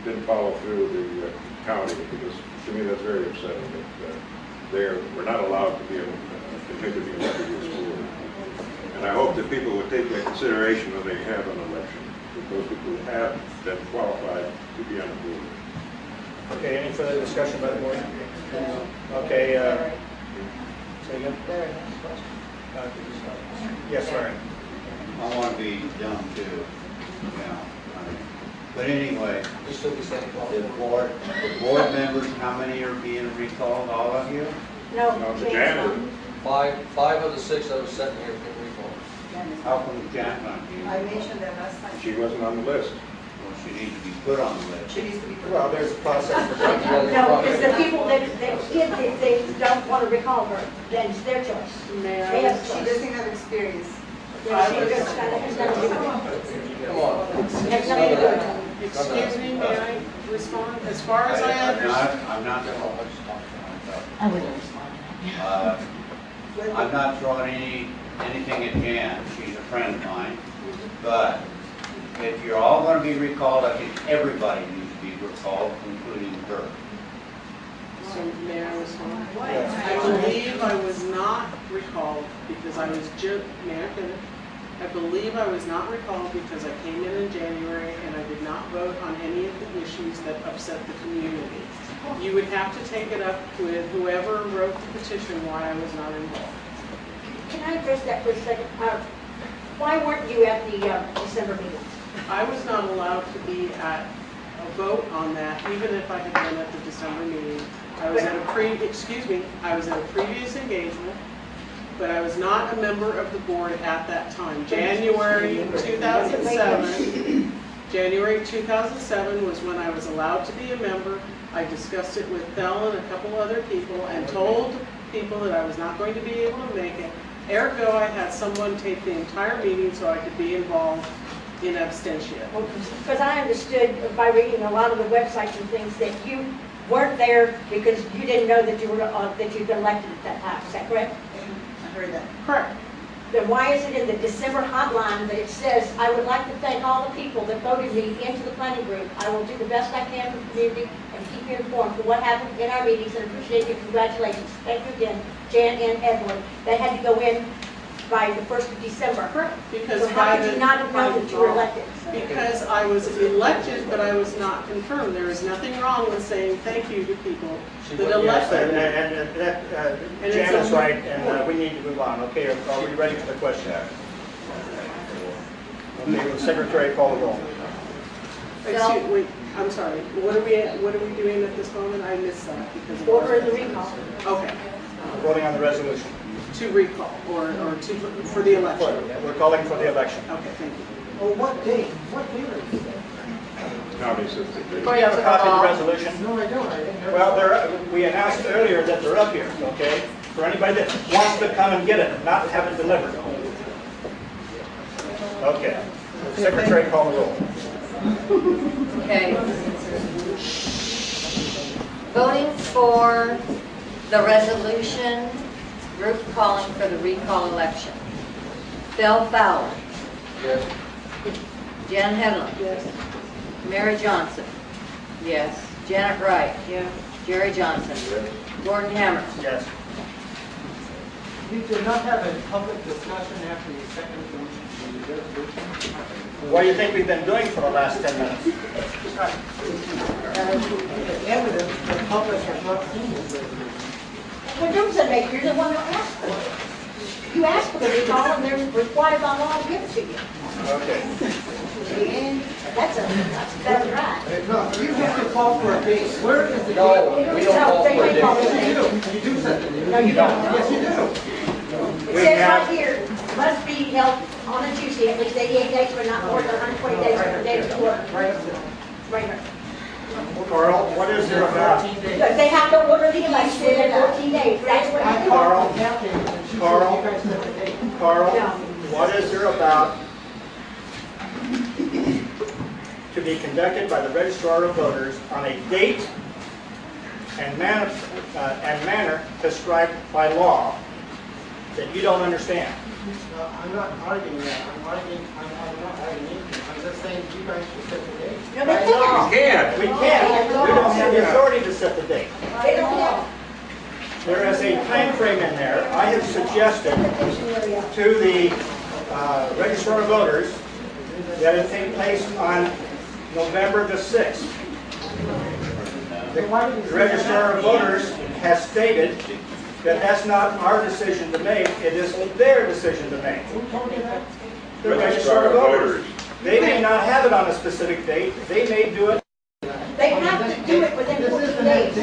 didn't follow through the county, because to me that's very upsetting that we're not allowed to be able to continue to be elected to this board. And I hope that people would take into consideration when they have an election, that those people have been qualified to be on the board. okay, any further discussion by the board? Okay, say again? Yes, Larry. I want to be done too, But anyway, the board members, how many are being recalled? All of you? No, Jan. Five of the 6 that were sitting here have been recalled. How come Jan not here? I mentioned that last time. She wasn't on the list. Well, she needs to be put on the list. She needs to be. Well, there's a process for that. No, because the people that did the things don't want to recall her, then it's their choice. May I They have a She choice. doesn't have experience. Yeah, she just kind of has nothing to do with it. Come on. Has nothing to do with it. Excuse me, may I respond? As far as I understand. I'm not I wouldn't respond. I'm not throwing anything at Jan. She's a friend of mine. But if you're all going to be recalled, I think everybody needs to be recalled, including her. So may I respond? I believe I was not recalled because I was may I finish? I believe I was not recalled because I came in January and I did not vote on any of the issues that upset the community. You would have to take it up with whoever wrote the petition why I was not involved. Can I address that for a second? Why weren't you at the December meeting? I was not allowed to be at a vote on that, even if I had been at the December meeting. I was at a I was at a previous engagement, but I was not a member of the board at that time. January 2007 was when I was allowed to be a member. I discussed it with Bell and a couple other people and told people that I was not going to be able to make it. Ergo, I had someone take the entire meeting so I could be involved in abstention. Well, because I understood by reading a lot of the websites and things that you weren't there because you didn't know that that you'd been elected at that time. Is that correct? I heard that. Correct. Then why is it in the December hotline that it says, I would like to thank all the people that voted me into the planning group. I will do the best I can for the community and keep you informed for what happened in our meetings and appreciate your congratulations. Thank you again, Jan and Edward. That had to go in by the 1st of December. Correct. Because so how could you not have known that you were elected? Because I was elected, but I was not confirmed. There is nothing wrong with saying thank you to people that elected me. Jan is right, and we need to move on. Okay, are we ready for the question? Okay, will the secretary call the roll? Excuse me, I'm sorry. What are we doing at this moment? I missed that because of order the recall. Okay. Voting on the resolution. To recall or for the election. We're calling for the election. Okay, thank you. Well, what date? What date are you saying? Do you have a copy of the resolution? No, I don't. Well, we announced earlier that they're up here, okay? For anybody that wants to come and get it, not have it delivered. Okay. Secretary, call the roll. Okay. Voting for the resolution, group calling for the recall election. Bill Fowler. Yes. Jan Hedlund. Yes. Mary Johnson. Yes. Janet Wright. Yes. Jerry Johnson. Yes. Gordon Hammers. Yes. You did not have a public discussion after you seconded the resolution? What do you think we've been doing for the last 10 minutes? Evidence, the public has not seen this resolution. What difference does it make? You're the one that asked for it. You asked for the recall and they're required by law to give it to you. Okay. And that's right. No, you have to call for a date. Where is the date? No, we don't call they for a may call date. for a date. You do something. No, you don't. Yes, you do. It says right here, must be held on a Tuesday, at least 88 days, but not more than 120 days from the date of the order. Right up there. Right here. Carl, what is there about? But they have to order the election within 14 days. That's what they do. Carl, what is there about to be conducted by the registrar of voters on a date and manner prescribed by law that you don't understand? I'm not arguing that. I'm not arguing anything. I'm just saying you guys should set the date. No, they can't. We can't. We don't have the authority to set the date. They don't have. There is a time frame in there. I have suggested to the registrar of voters that it take place on November the 6th. The registrar of voters has stated that that's not our decision to make, it is their decision to make. The registrar of voters. They may not have it on a specific date, they may do it. They have to do it within 14 days.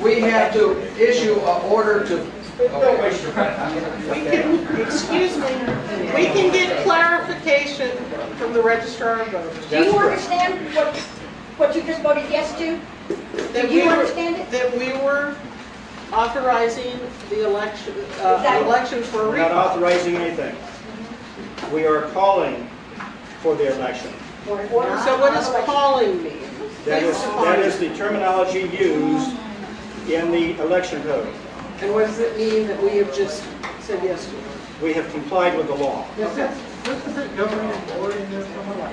We have to issue an order to. Don't waste your time. We can, excuse me, we can get clarification from the registrar of voters. Do you understand what you just voted yes to? Do you understand it? That we were authorizing the election, election for a We're not recall. authorizing anything. We are calling for the election. So what does calling mean? That is the terminology used in the election code. And what does it mean that we have just said yes to? We have complied with the law. This is a government ordinance from a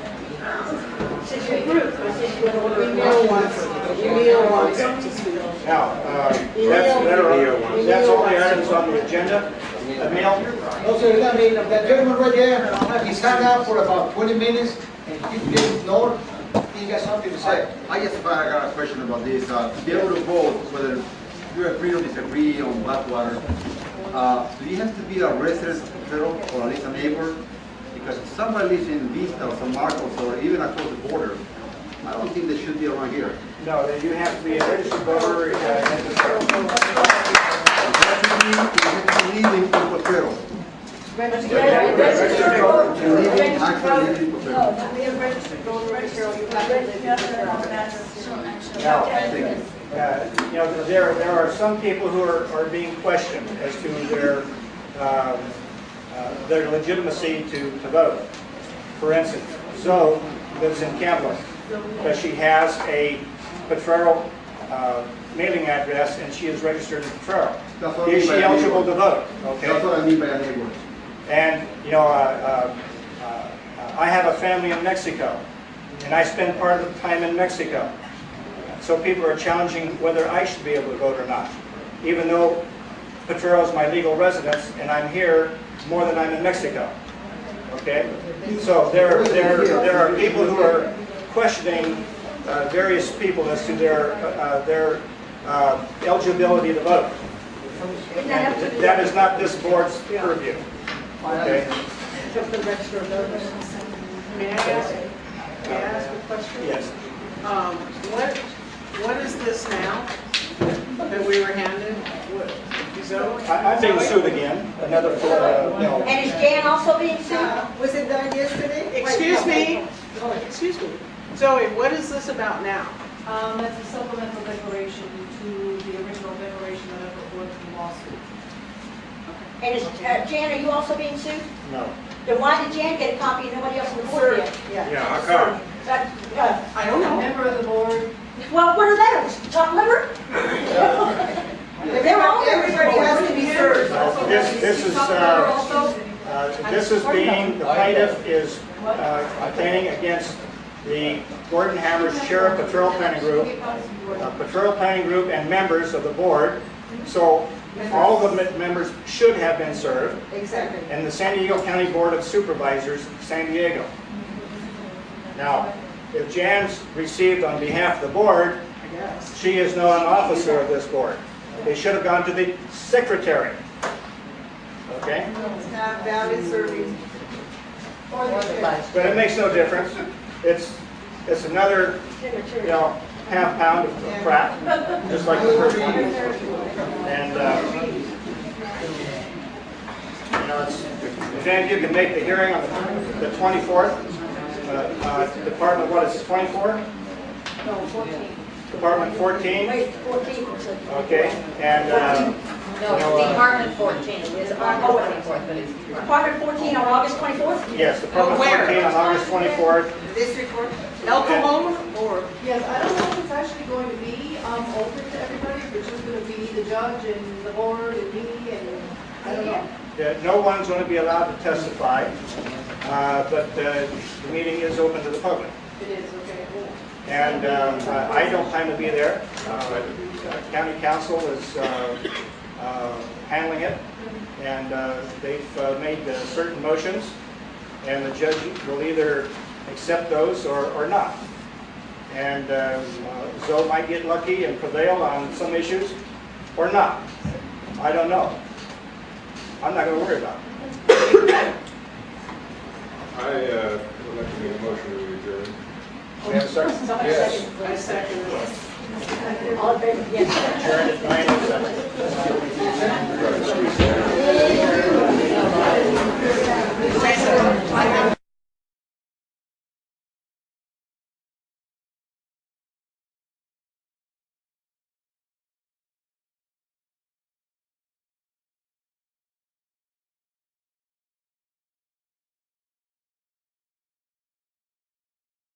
Since you approved, since you ordered. Emil wants to speak. Now, that's all the items on the agenda. Emil? No, sir, I mean, that gentleman right there, he's hung out for about 20 minutes and he's been ignored. He got something to say. I got a question about this. To be able to vote, whether you agree or disagree on Blackwater, do you have to be a resident of Federal or at least a neighbor? Because if somebody lives in Vista or San Marcos or even across the border, I don't think they should be around here. No, you have to be a registered voter in the state. You have to live in Puerto Federal. Registered voter. Actually live in Puerto Federal. No, to be a registered voter, registered, you have to live in Now, there are some people who are being questioned as to their legitimacy to vote. For instance, Zoe lives in Campbell, but she has a Potrero mailing address and she is registered in Potrero. Is she eligible to vote? Okay. That's what I mean by a neighbor. And, you know, I have a family in Mexico, and I spend part of the time in Mexico. So people are challenging whether I should be able to vote or not, even though Potrero is my legal residence, and I'm here more than I'm in Mexico. Okay? So there are people who are questioning various people as to their eligibility to vote. And that is not this board's purview. Okay? May I ask a question? Yes. What is this now that we were handed? I'm being sued again. Another, And is Jan also being sued? Was it done yesterday? Excuse me. Excuse me. Zoe, what is this about now? That's a supplemental declaration to the original declaration that I put forth in the lawsuit. And is Jan, are you also being sued? No. Then why did Jan get a copy and nobody else on the board did? Yeah, how come? I don't know. I'm a member of the board. Well, what are they? Top liver? They're all Everybody has to be served. This is This is being, the plaintiff is complaining against the Gordon Hammers Sheriff Patrol Planning Group, and members of the board. So all of the members should have been served. Exactly. And the San Diego County Board of Supervisors, San Diego. Now, if Jan's received on behalf of the board, she is not an officer of this board. They should have gone to the secretary. Okay? It's not valid serving. Or the chair. But it makes no difference. It's another, you know, half pound of crap, just like the first one. And, you know, if any of you can make the hearing on the 24th, Department, what is it, 24? No, 14. Department 14? Wait, 14. Okay, and, No, you know, Department 14 is on the 24th, but it's. Department 14 on August 24th? yes, Department 14 on August 24th. District Court? Oklahoma or? Yes, I don't know if it's actually going to be open to everybody, if it's just going to be the judge and the board and me and, I don't know. Yeah, no one's going to be allowed to testify, but the meeting is open to the public. It is, okay, cool. And I don't plan to be there. County Council is handling it, and they've made certain motions, and the judge will either accept those or not. And Zoe might get lucky and prevail on some issues, or not. I don't know. I'm not going to worry about it. I would like to make a motion to adjourn. We have a second? Somebody Yes. second. I second it. All in favor? Yes. Adjourn at 9:07.